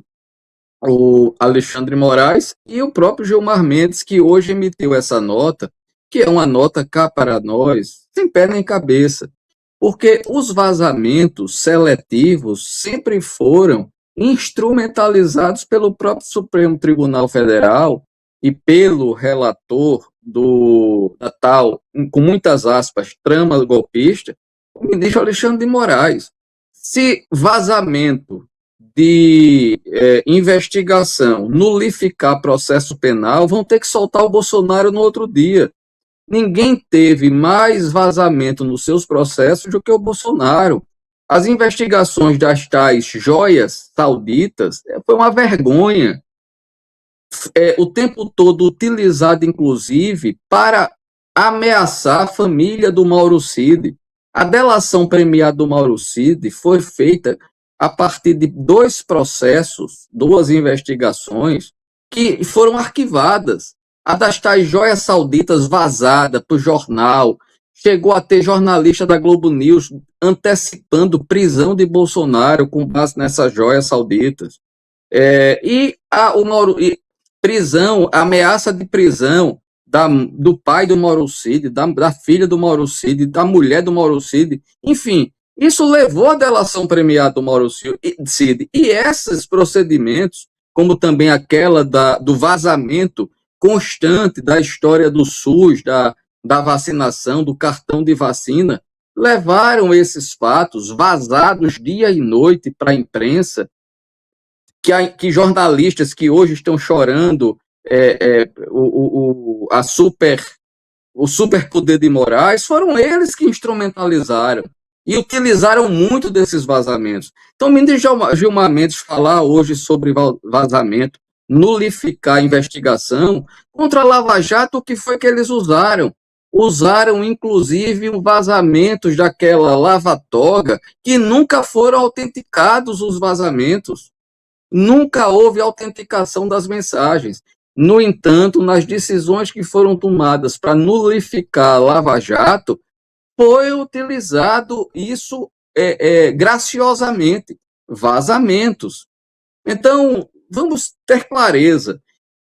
o Alexandre de Moraes e o próprio Gilmar Mendes, que hoje emitiu essa nota, que é uma nota cá para nós, sem pé nem cabeça, porque os vazamentos seletivos sempre foram instrumentalizados pelo próprio Supremo Tribunal Federal e pelo relator da tal, com muitas aspas, trama golpista, o ministro Alexandre de Moraes. Se vazamento de investigação nulificar processo penal, vão ter que soltar o Bolsonaro no outro dia. Ninguém teve mais vazamento nos seus processos do que o Bolsonaro. As investigações das tais joias sauditas foi uma vergonha. O tempo todo utilizado, inclusive, para ameaçar a família do Mauro Cid. A delação premiada do Mauro Cid foi feita a partir de 2 processos, 2 investigações, que foram arquivadas. A das tais joias sauditas vazada para o jornal, chegou a ter jornalista da Globo News antecipando prisão de Bolsonaro com base nessas joias sauditas. A ameaça de prisão do pai do Mauro Cid, da filha do Mauro Cid, da mulher do Mauro Cid, enfim, isso levou à delação premiada do Mauro Cid. E esses procedimentos, como também aquela do vazamento constante da história do SUS, da vacinação, do cartão de vacina, levaram esses fatos vazados dia e noite para a imprensa, que jornalistas que hoje estão chorando o superpoder de Moraes, foram eles que instrumentalizaram e utilizaram muito desses vazamentos. Então, o ministro Gilmar Mendes falar hoje sobre vazamento, nulificar a investigação contra a Lava Jato, o que foi que eles usaram? Usaram, inclusive, vazamentos daquela lava-toga que nunca foram autenticados os vazamentos. Nunca houve autenticação das mensagens. No entanto, nas decisões que foram tomadas para nulificar a Lava Jato, foi utilizado isso graciosamente, vazamentos. Então, vamos ter clareza.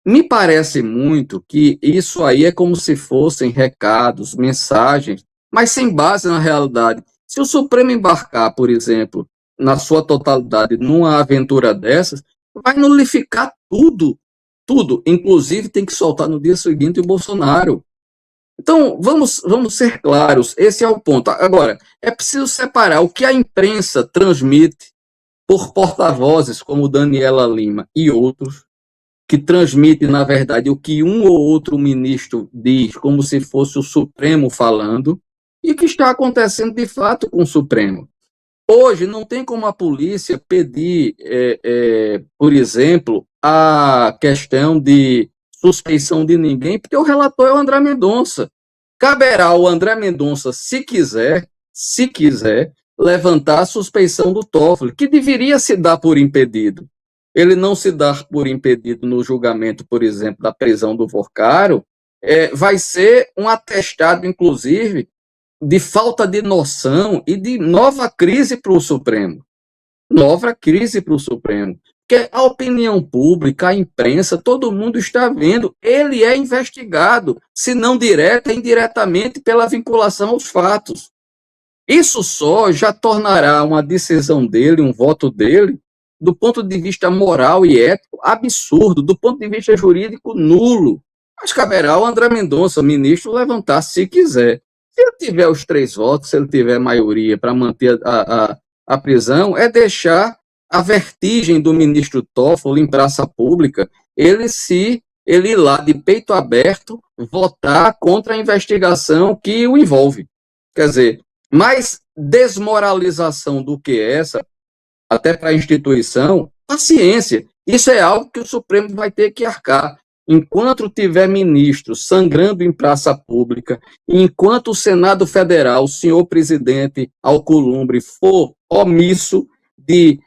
Me parece muito que isso aí é como se fossem recados, mensagens, mas sem base na realidade. Se o Supremo embarcar, por exemplo, na sua totalidade, numa aventura dessas, vai nulificar tudo, tudo. Inclusive, tem que soltar no dia seguinte o Bolsonaro. Então, vamos ser claros, esse é o ponto. Agora, é preciso separar o que a imprensa transmite por porta-vozes como Daniela Lima e outros, que transmitem, na verdade, o que um ou outro ministro diz, como se fosse o Supremo falando, e o que está acontecendo de fato com o Supremo. Hoje, não tem como a polícia pedir, por exemplo, a questão de suspeição de ninguém, porque o relator é o André Mendonça. Caberá ao André Mendonça, se quiser, levantar a suspeição do Toffoli, que deveria se dar por impedido. Ele não se dar por impedido no julgamento, por exemplo, da prisão do Vorcaro, vai ser um atestado, inclusive, de falta de noção e de nova crise para o Supremo. Nova crise para o Supremo. Porque a opinião pública, a imprensa, todo mundo está vendo, ele é investigado, se não direta, indiretamente, pela vinculação aos fatos. Isso só já tornará uma decisão dele, um voto dele, do ponto de vista moral e ético, absurdo, do ponto de vista jurídico, nulo. Mas caberá ao André Mendonça, ministro, levantar se quiser. Se ele tiver os 3 votos, se ele tiver maioria para manter a prisão, é deixar a vertigem do ministro Toffoli em praça pública, ele ir lá de peito aberto, votar contra a investigação que o envolve. Quer dizer, mais desmoralização do que essa, até para a instituição, paciência. Isso é algo que o Supremo vai ter que arcar. Enquanto tiver ministro sangrando em praça pública, enquanto o Senado Federal, o senhor presidente Alcolumbre, for omisso de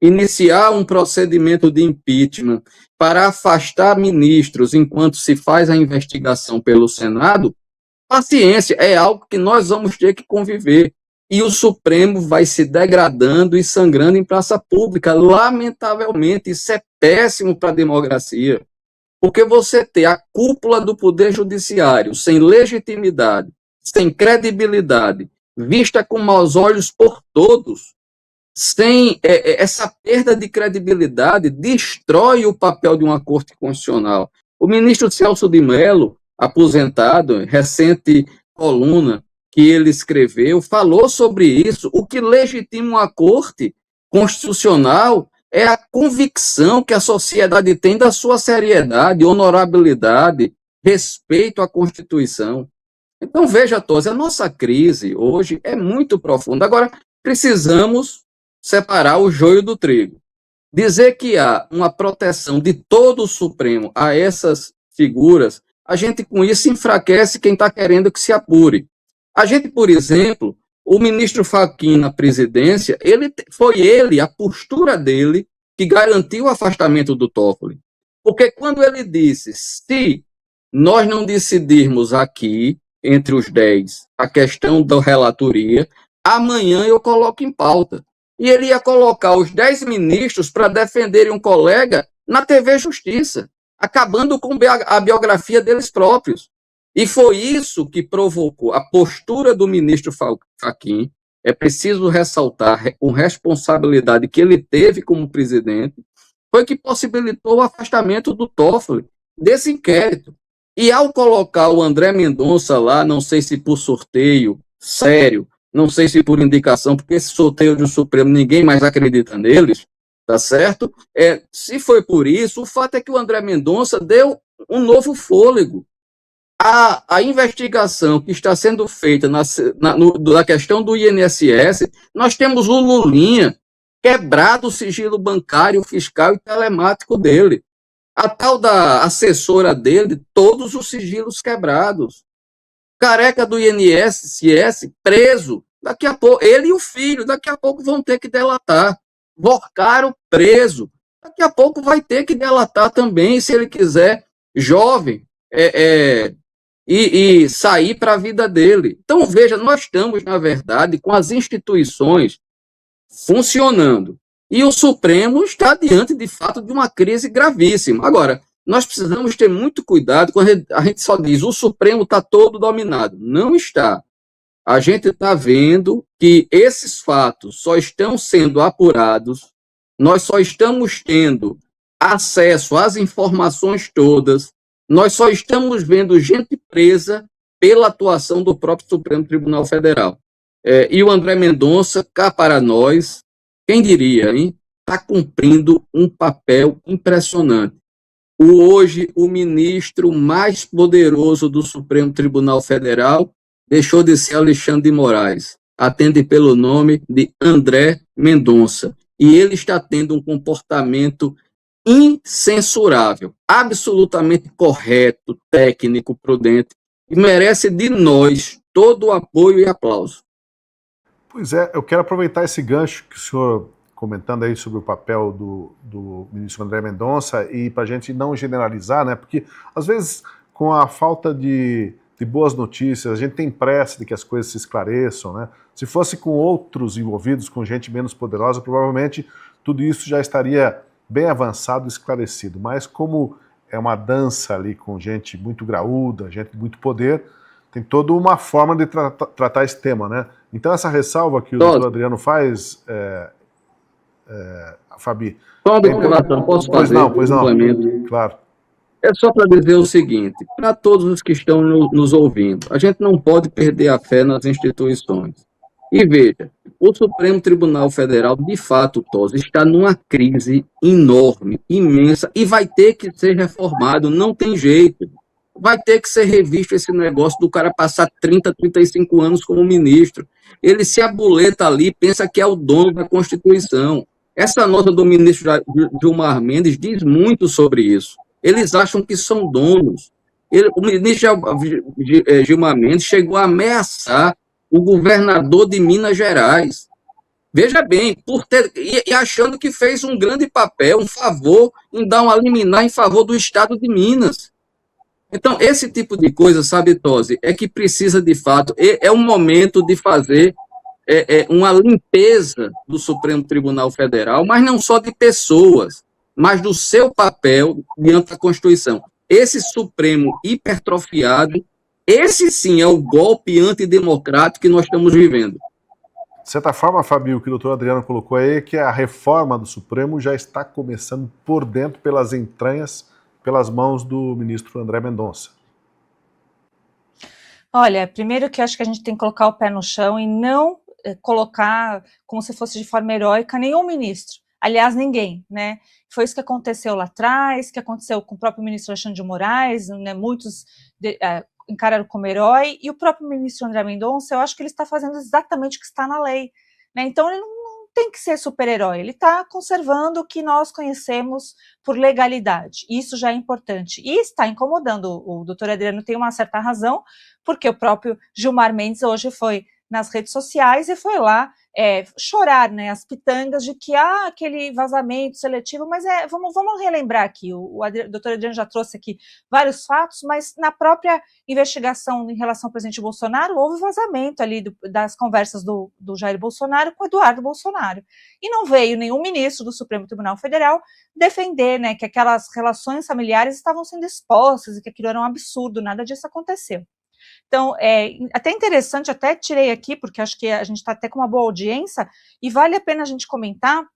iniciar um procedimento de impeachment para afastar ministros enquanto se faz a investigação pelo Senado, paciência, é algo que nós vamos ter que conviver. E o Supremo vai se degradando e sangrando em praça pública. Lamentavelmente, isso é péssimo para a democracia. Porque você ter a cúpula do Poder Judiciário sem legitimidade, sem credibilidade, vista com maus olhos por todos, sem essa perda de credibilidade, destrói o papel de uma Corte Constitucional. O ministro Celso de Mello, aposentado, recente coluna que ele escreveu, falou sobre isso. O que legitima uma Corte Constitucional é a convicção que a sociedade tem da sua seriedade, honorabilidade, respeito à Constituição. Então, veja, todos, a nossa crise hoje é muito profunda. Agora, precisamos separar o joio do trigo. Dizer que há uma proteção de todo o Supremo a essas figuras, a gente com isso enfraquece quem está querendo que se apure. A gente, por exemplo, o ministro Fachin na presidência, a postura dele que garantiu o afastamento do Toffoli. Porque quando ele disse, se nós não decidirmos aqui, entre os 10, a questão da relatoria, amanhã eu coloco em pauta. E ele ia colocar os 10 ministros para defenderem um colega na TV Justiça, acabando com a biografia deles próprios. E foi isso que provocou a postura do ministro Fachin. É preciso ressaltar, com responsabilidade que ele teve como presidente, foi que possibilitou o afastamento do Toffoli desse inquérito. E ao colocar o André Mendonça lá, não sei se por sorteio, sério, não sei se por indicação, porque esse sorteio do Supremo ninguém mais acredita neles, tá certo? Se foi por isso, o fato é que o André Mendonça deu um novo fôlego. A investigação que está sendo feita na questão do INSS, nós temos o Lulinha quebrado o sigilo bancário, fiscal e telemático dele. A tal da assessora dele, todos os sigilos quebrados. Careca do INSS preso. Daqui a pouco, ele e o filho, daqui a pouco vão ter que delatar. Vorcaro preso. Daqui a pouco vai ter que delatar também, se ele quiser, jovem, e sair para a vida dele. Então, veja, nós estamos, na verdade, com as instituições funcionando. E o Supremo está diante, de fato, de uma crise gravíssima. Agora, nós precisamos ter muito cuidado quando a gente só diz o Supremo está todo dominado. Não está. A gente está vendo que esses fatos só estão sendo apurados, nós só estamos tendo acesso às informações todas, nós só estamos vendo gente presa pela atuação do próprio Supremo Tribunal Federal. E o André Mendonça, cá para nós, quem diria, hein? Está cumprindo um papel impressionante. Hoje, o ministro mais poderoso do Supremo Tribunal Federal deixou de ser Alexandre de Moraes, atende pelo nome de André Mendonça, e ele está tendo um comportamento incensurável, absolutamente correto, técnico, prudente, e merece de nós todo o apoio e aplauso. Pois é, eu quero aproveitar esse gancho que o senhor comentando aí sobre o papel do ministro André Mendonça e para a gente não generalizar, né? Porque às vezes com a falta de boas notícias, a gente tem pressa de que as coisas se esclareçam, né? Se fosse com outros envolvidos, com gente menos poderosa, provavelmente tudo isso já estaria bem avançado e esclarecido. Mas como é uma dança ali com gente muito graúda, gente de muito poder, tem toda uma forma de tratar esse tema, né? Então essa ressalva que o doutor Adriano faz, Fabi... Só uma observação, posso fazer um complemento? Claro. É só para dizer o seguinte, para todos os que estão nos ouvindo, a gente não pode perder a fé nas instituições. E veja, o Supremo Tribunal Federal, de fato, Tosi, está numa crise enorme, imensa, e vai ter que ser reformado, não tem jeito. Vai ter que ser revisto esse negócio do cara passar 30, 35 anos como ministro. Ele se abuleta ali, pensa que é o dono da Constituição. Essa nota do ministro Gilmar Mendes diz muito sobre isso. Eles acham que são donos. O ministro Gilmar Mendes chegou a ameaçar o governador de Minas Gerais. Veja bem, e achando que fez um grande papel, um favor, em dar uma liminar em favor do Estado de Minas. Então, esse tipo de coisa, sabe, Tosi, é que precisa, de fato, é um momento de fazer uma limpeza do Supremo Tribunal Federal, mas não só de pessoas, mas do seu papel diante da Constituição. Esse Supremo hipertrofiado, esse sim é o golpe antidemocrático que nós estamos vivendo. De certa forma, Fabio, o que o doutor Adriano colocou aí é que a reforma do Supremo já está começando por dentro, pelas entranhas, pelas mãos do ministro André Mendonça. Olha, primeiro que eu acho que a gente tem que colocar o pé no chão e não colocar como se fosse de forma heróica nenhum ministro. Aliás, ninguém, né? Foi isso que aconteceu lá atrás, que aconteceu com o próprio ministro Alexandre de Moraes, né? Muitos encararam como herói, e o próprio ministro André Mendonça, eu acho que ele está fazendo exatamente o que está na lei, né? Então ele não tem que ser super-herói, ele está conservando o que nós conhecemos por legalidade, isso já é importante, e está incomodando, o doutor Adriano tem uma certa razão, porque o próprio Gilmar Mendes hoje foi nas redes sociais e foi lá chorar, né, as pitangas de que aquele vazamento seletivo, mas vamos relembrar aqui, o doutor Adriano já trouxe aqui vários fatos, mas na própria investigação em relação ao presidente Bolsonaro, houve vazamento ali das conversas do Jair Bolsonaro com Eduardo Bolsonaro, e não veio nenhum ministro do Supremo Tribunal Federal defender, né, que aquelas relações familiares estavam sendo expostas e que aquilo era um absurdo, nada disso aconteceu. Então, até interessante, até tirei aqui, porque acho que a gente está até com uma boa audiência, e vale a pena a gente comentar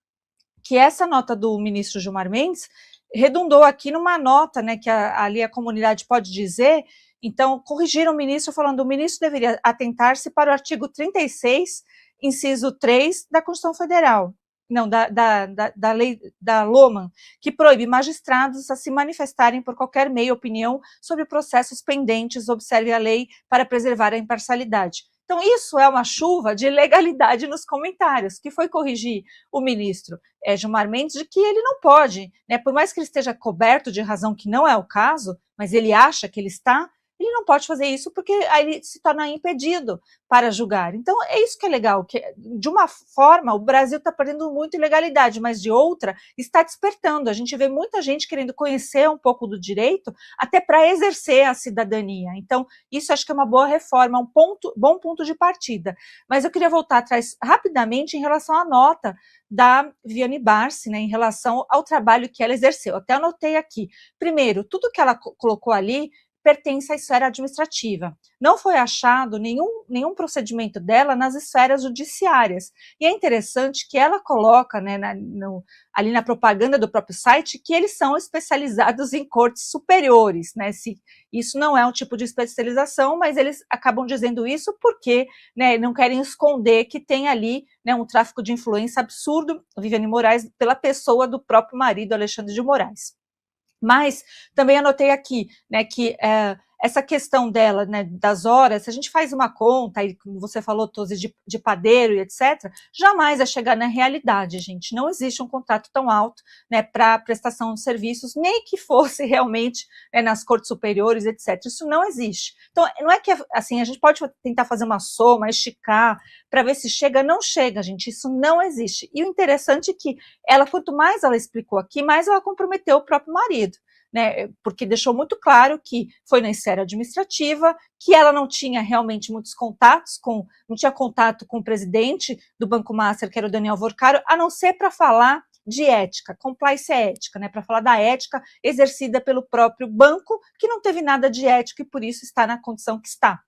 que essa nota do ministro Gilmar Mendes redundou aqui numa nota, né, que ali a comunidade pode dizer, então corrigiram o ministro falando, o ministro deveria atentar-se para o artigo 36, inciso 3 da Constituição Federal, não, da lei da Loman, que proíbe magistrados a se manifestarem por qualquer meio opinião sobre processos pendentes, observe a lei para preservar a imparcialidade. Então, isso é uma chuva de legalidade nos comentários, que foi corrigir o ministro Gilmar Mendes de que ele não pode, né, por mais que ele esteja coberto de razão, que não é o caso, mas ele acha que ele ele não pode fazer isso porque aí ele se torna impedido para julgar. Então, é isso que é legal, que de uma forma o Brasil está perdendo muito ilegalidade, mas de outra está despertando. A gente vê muita gente querendo conhecer um pouco do direito, até para exercer a cidadania. Então, isso acho que é uma boa reforma, bom ponto de partida. Mas eu queria voltar atrás rapidamente em relação à nota da Viviane Barsi, né, em relação ao trabalho que ela exerceu. Até anotei aqui. Primeiro, tudo que ela colocou ali pertence à esfera administrativa. Não foi achado nenhum procedimento dela nas esferas judiciárias. E é interessante que ela coloca, né, ali na propaganda do próprio site, que eles são especializados em cortes superiores, né? Isso não é um tipo de especialização, mas eles acabam dizendo isso porque, né, não querem esconder que tem ali, né, um tráfico de influência absurdo, Viviane Moraes, pela pessoa do próprio marido, Alexandre de Moraes. Mas também anotei aqui, né, que essa questão dela, né, das horas, se a gente faz uma conta, aí, como você falou, Tosi, de padeiro e etc., jamais é chegar na realidade, gente. Não existe um contrato tão alto, né, para prestação de serviços, nem que fosse realmente, né, nas cortes superiores, etc. Isso não existe. Então, não é que, assim, a gente pode tentar fazer uma soma, esticar, para ver se chega, não chega, gente. Isso não existe. E o interessante é que quanto mais ela explicou aqui, mais ela comprometeu o próprio marido, né, porque deixou muito claro que foi na esfera administrativa, que ela não tinha realmente muitos contatos, não tinha contato com o presidente do Banco Master, que era o Daniel Vorcaro, a não ser para falar de ética, compliance é ética, né, para falar da ética exercida pelo próprio banco, que não teve nada de ética e por isso está na condição que está.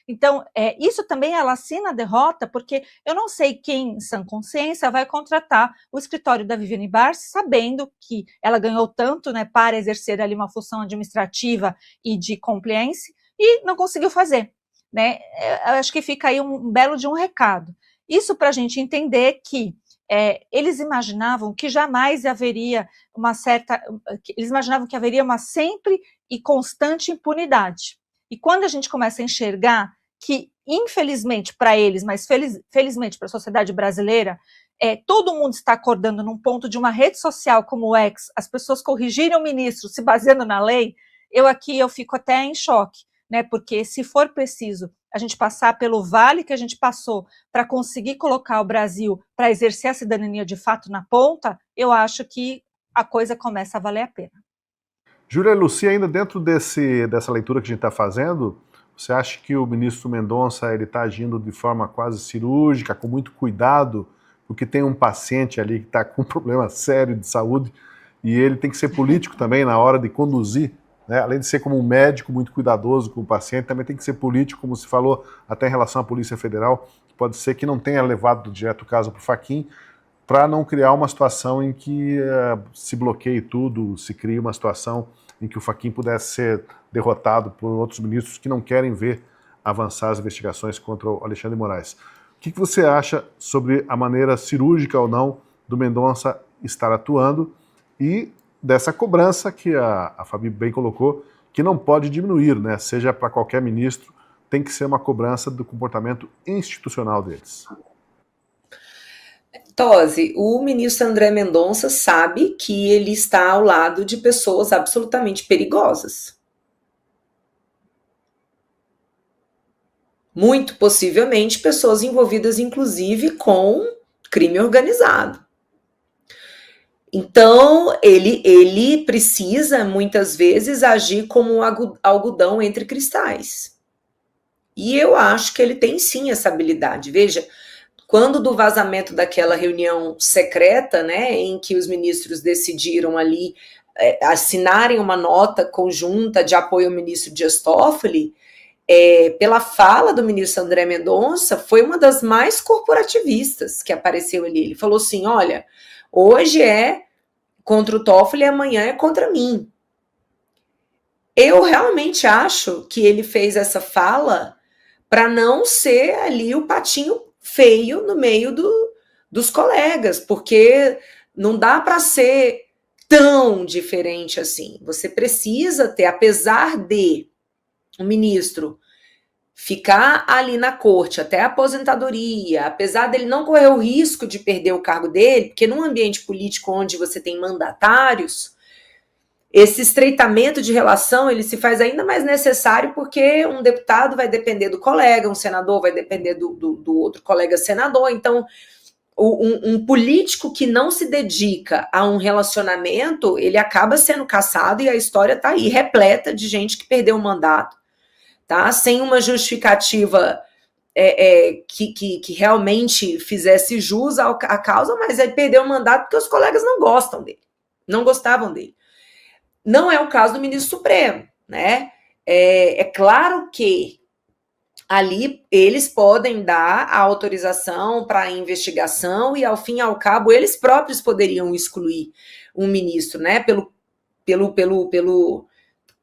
Então, isso também ela assina a derrota, porque eu não sei quem, em sã consciência, vai contratar o escritório da Viviane Barsi, sabendo que ela ganhou tanto, né, para exercer ali uma função administrativa e de compliance, e não conseguiu fazer, né? Eu acho que fica aí um belo de um recado. Isso para a gente entender que eles imaginavam que jamais haveria eles imaginavam que haveria uma sempre e constante impunidade. E quando a gente começa a enxergar que, infelizmente para eles, mas felizmente para a sociedade brasileira, todo mundo está acordando num ponto de uma rede social como o X, as pessoas corrigirem o ministro se baseando na lei, eu fico até em choque, né? Porque se for preciso a gente passar pelo vale que a gente passou para conseguir colocar o Brasil para exercer a cidadania de fato na ponta, eu acho que a coisa começa a valer a pena. Júlia Lucia, ainda dentro dessa leitura que a gente está fazendo, você acha que o ministro Mendonça está agindo de forma quase cirúrgica, com muito cuidado, porque tem um paciente ali que está com um problema sério de saúde e ele tem que ser político também na hora de conduzir, né? Além de ser como um médico muito cuidadoso com o paciente, também tem que ser político, como se falou até em relação à Polícia Federal, pode ser que não tenha levado direto o caso para o Fachin, para não criar uma situação em que se bloqueie tudo, se crie uma situação em que o Fachin pudesse ser derrotado por outros ministros que não querem ver avançar as investigações contra o Alexandre de Moraes. O que você acha sobre a maneira cirúrgica ou não do Mendonça estar atuando e dessa cobrança que a Fabi bem colocou, que não pode diminuir, né? Seja para qualquer ministro, tem que ser uma cobrança do comportamento institucional deles. Tosi, o ministro André Mendonça sabe que ele está ao lado de pessoas absolutamente perigosas. Muito possivelmente pessoas envolvidas, inclusive, com crime organizado. Então, ele precisa, muitas vezes, agir como um algodão entre cristais. E eu acho que ele tem, sim, essa habilidade. Veja, quando do vazamento daquela reunião secreta, né, em que os ministros decidiram ali assinarem uma nota conjunta de apoio ao ministro Dias Toffoli, pela fala do ministro André Mendonça, foi uma das mais corporativistas que apareceu ali. Ele falou assim, olha, hoje é contra o Toffoli e amanhã é contra mim. Eu realmente acho que ele fez essa fala para não ser ali o patinho feio no meio dos colegas, porque não dá para ser tão diferente assim. Você precisa ter, apesar de o ministro ficar ali na corte até a aposentadoria, apesar dele não correr o risco de perder o cargo dele, porque num ambiente político onde você tem mandatários, esse estreitamento de relação, ele se faz ainda mais necessário porque um deputado vai depender do colega, um senador vai depender do outro colega senador. Então, um político que não se dedica a um relacionamento, ele acaba sendo caçado, e a história está aí, repleta de gente que perdeu o mandato, tá? Sem uma justificativa que realmente fizesse jus à causa, mas ele perdeu o mandato porque os colegas não gostam dele, não gostavam dele. Não é o caso do ministro Supremo, né? É claro que ali eles podem dar a autorização para a investigação e, ao fim e ao cabo, eles próprios poderiam excluir um ministro, né? Pelo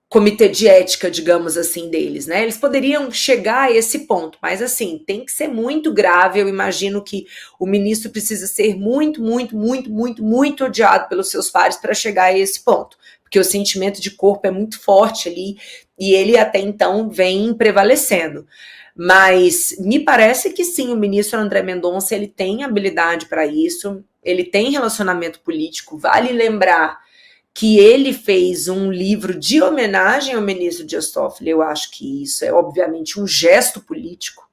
comitê de ética, digamos assim, deles, né? Eles poderiam chegar a esse ponto, mas assim, tem que ser muito grave. Eu imagino que o ministro precisa ser muito, muito, muito, muito, muito odiado pelos seus pares para chegar a esse ponto, porque o sentimento de corpo é muito forte ali, e ele até então vem prevalecendo. Mas me parece que sim, o ministro André Mendonça, ele tem habilidade para isso, ele tem relacionamento político. Vale lembrar que ele fez um livro de homenagem ao ministro Dias Toffoli. Eu acho que isso é obviamente um gesto político.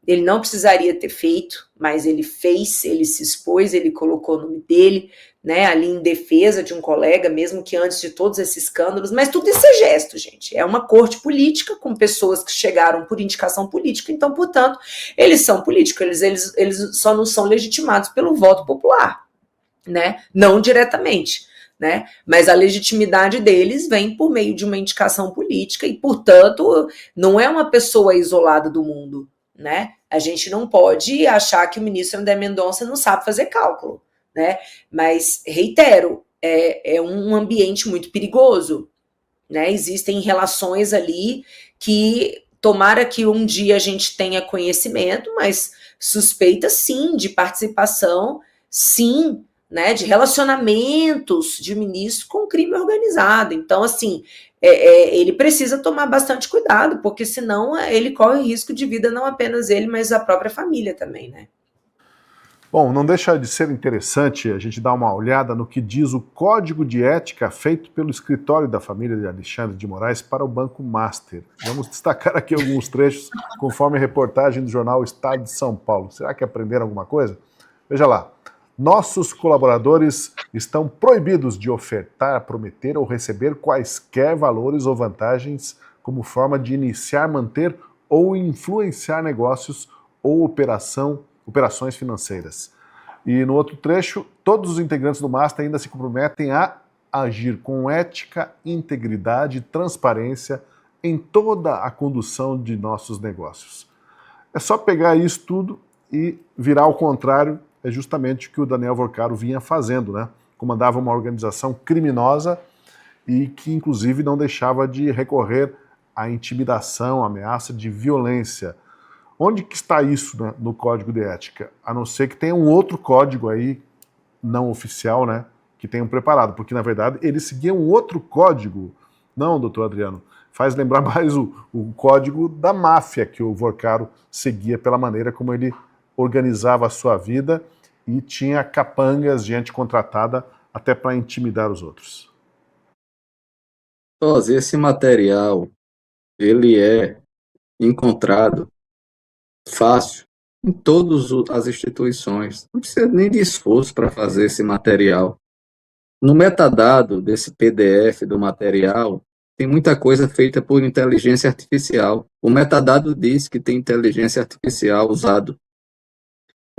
Ele não precisaria ter feito, mas ele fez, ele se expôs, ele colocou o nome dele, né, ali em defesa de um colega, mesmo que antes de todos esses escândalos. Mas tudo isso é gesto, gente. É uma corte política com pessoas que chegaram por indicação política, então, portanto, eles são políticos, eles só não são legitimados pelo voto popular, né? Não diretamente, né? Mas a legitimidade deles vem por meio de uma indicação política e, portanto, não é uma pessoa isolada do mundo, né? A gente não pode achar que o ministro André Mendonça não sabe fazer cálculo, né? Mas, reitero, é um ambiente muito perigoso, né? Existem relações ali que tomara que um dia a gente tenha conhecimento, mas suspeita sim de participação, sim, né, de relacionamentos de ministro com crime organizado. Então, assim, ele precisa tomar bastante cuidado, porque senão ele corre risco de vida, não apenas ele, mas a própria família também, né? Bom, não deixa de ser interessante a gente dar uma olhada no que diz o Código de Ética feito pelo escritório da família de Alexandre de Moraes para o Banco Master. Vamos destacar aqui alguns trechos, conforme a reportagem do jornal Estado de São Paulo. Será que aprenderam alguma coisa? Veja lá. Nossos colaboradores estão proibidos de ofertar, prometer ou receber quaisquer valores ou vantagens como forma de iniciar, manter ou influenciar negócios ou operações financeiras. E no outro trecho, todos os integrantes do Master ainda se comprometem a agir com ética, integridade e transparência em toda a condução de nossos negócios. É só pegar isso tudo e virar ao contrário. É justamente o que o Daniel Vorcaro vinha fazendo, né? Comandava uma organização criminosa e que, inclusive, não deixava de recorrer à intimidação, à ameaça de violência. Onde que está isso, né, no Código de Ética? A não ser que tenha um outro código aí, não oficial, né, que tenham preparado, porque, na verdade, eles seguiam um outro código. Não, doutor Adriano, faz lembrar mais o código da máfia que o Vorcaro seguia pela maneira como ele organizava a sua vida e tinha capangas, gente contratada até para intimidar os outros. Esse material, ele é encontrado fácil em todas as instituições. Não precisa nem de esforço para fazer esse material. No metadado desse PDF do material, tem muita coisa feita por inteligência artificial. O metadado diz que tem inteligência artificial usado.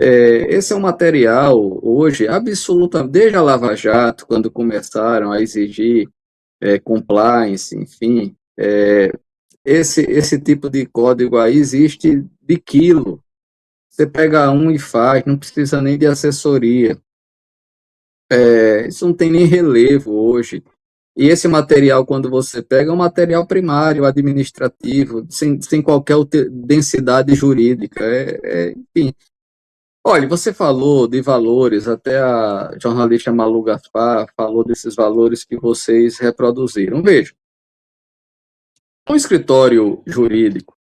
Esse é um material, hoje, absolutamente, desde a Lava Jato, quando começaram a exigir compliance, enfim, esse tipo de código aí existe de quilo. Você pega um e faz, não precisa nem de assessoria. Isso não tem nem relevo hoje. E esse material, quando você pega, é um material primário, administrativo, sem qualquer densidade jurídica. Enfim. Olha, você falou de valores, até a jornalista Malu Gaspar falou desses valores que vocês reproduziram. Veja, um escritório jurídico,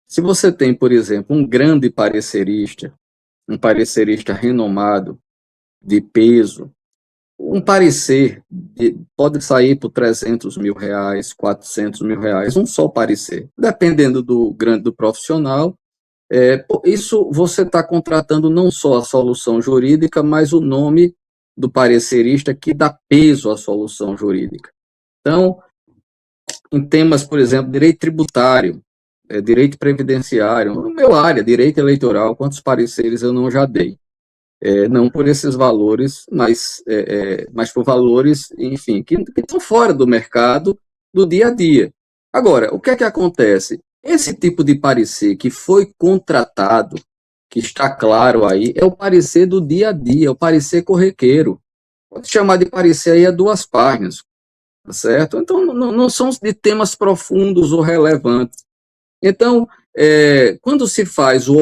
se você tem, por exemplo, um grande parecerista, um parecerista renomado, de peso, um parecer pode sair por R$300 mil, R$400 mil, um só parecer. Dependendo do grande do profissional, isso você está contratando não só a solução jurídica, mas o nome do parecerista que dá peso à solução jurídica. Então, em temas, por exemplo, direito tributário, direito previdenciário, no meu área, direito eleitoral, quantos pareceres eu não já dei? Não por esses valores, mas por valores, enfim, que estão fora do mercado do dia a dia. Agora, o que é que acontece? Esse tipo de parecer que foi contratado, que está claro aí, é o parecer do dia a dia, é o parecer corriqueiro. Pode chamar de parecer aí a 2 páginas, tá certo? Então, não são de temas profundos ou relevantes. Então, quando se faz o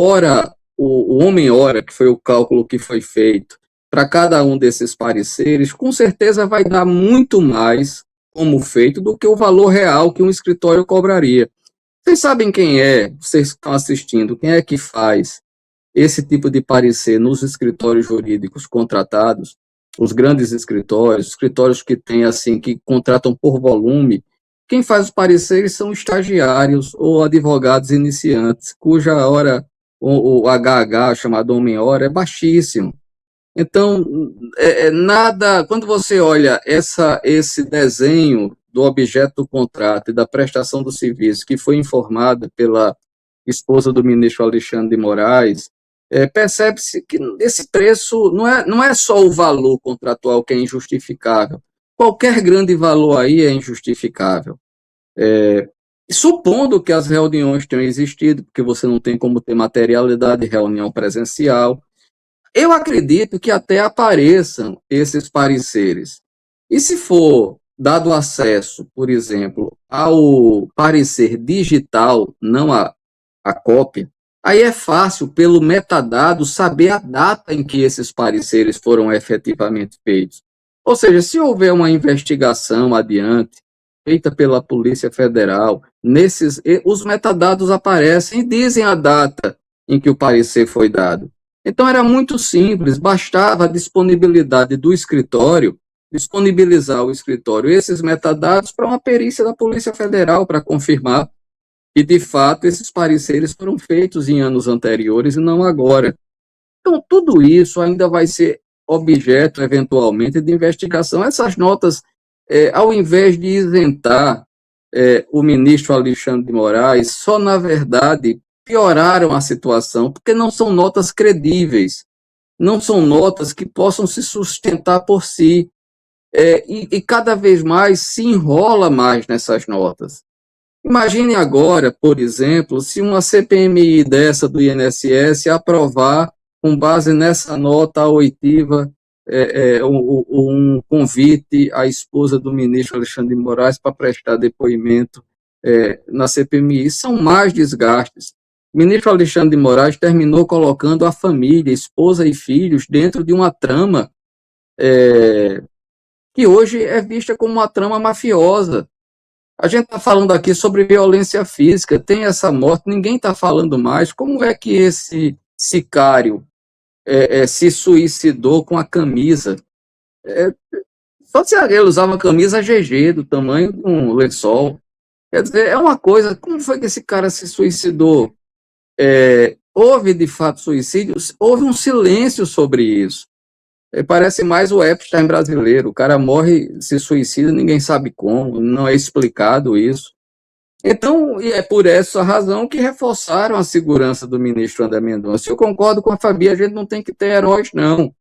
homem-hora, que foi o cálculo que foi feito, para cada um desses pareceres, com certeza vai dar muito mais como feito do que o valor real que um escritório cobraria. Vocês sabem quem é, vocês que estão assistindo, quem é que faz esse tipo de parecer nos escritórios jurídicos contratados, os grandes escritórios que têm assim, que contratam por volume? Quem faz os pareceres são estagiários ou advogados iniciantes, cuja hora, o HH, chamado homem-hora, é baixíssimo. Então, nada, quando você olha esse desenho do objeto do contrato e da prestação do serviço, que foi informada pela esposa do ministro Alexandre de Moraes, percebe-se que esse preço não é só o valor contratual que é injustificável. Qualquer grande valor aí é injustificável. Supondo que as reuniões tenham existido, porque você não tem como ter materialidade de reunião presencial, eu acredito que até apareçam esses pareceres. E se for dado acesso, por exemplo, ao parecer digital, não a cópia, aí é fácil, pelo metadado, saber a data em que esses pareceres foram efetivamente feitos. Ou seja, se houver uma investigação adiante, feita pela Polícia Federal, os metadados aparecem e dizem a data em que o parecer foi dado. Então era muito simples, bastava a disponibilidade do escritório, disponibilizar o escritório esses metadados para uma perícia da Polícia Federal para confirmar que, de fato, esses pareceres foram feitos em anos anteriores e não agora. Então, tudo isso ainda vai ser objeto, eventualmente, de investigação. Essas notas, ao invés de isentar o ministro Alexandre de Moraes, só, na verdade, pioraram a situação, porque não são notas credíveis, não são notas que possam se sustentar por si, e cada vez mais se enrola mais nessas notas. Imagine agora, por exemplo, se uma CPMI dessa do INSS aprovar, com base nessa nota oitiva, um convite à esposa do ministro Alexandre de Moraes para prestar depoimento na CPMI. São mais desgastes. O ministro Alexandre de Moraes terminou colocando a família, esposa e filhos, dentro de uma trama que hoje é vista como uma trama mafiosa. A gente está falando aqui sobre violência física, tem essa morte, ninguém está falando mais. Como é que esse sicário se suicidou com a camisa? Só se ele usava a camisa GG, do tamanho de um lençol. Quer dizer, é uma coisa, como foi que esse cara se suicidou? Houve, de fato, suicídio? Houve um silêncio sobre isso. Parece mais o Epstein brasileiro. O cara morre, se suicida, ninguém sabe como, não é explicado isso. Então, é por essa razão que reforçaram a segurança do ministro André Mendonça. Eu concordo com a Fabi, a gente não tem que ter heróis, não.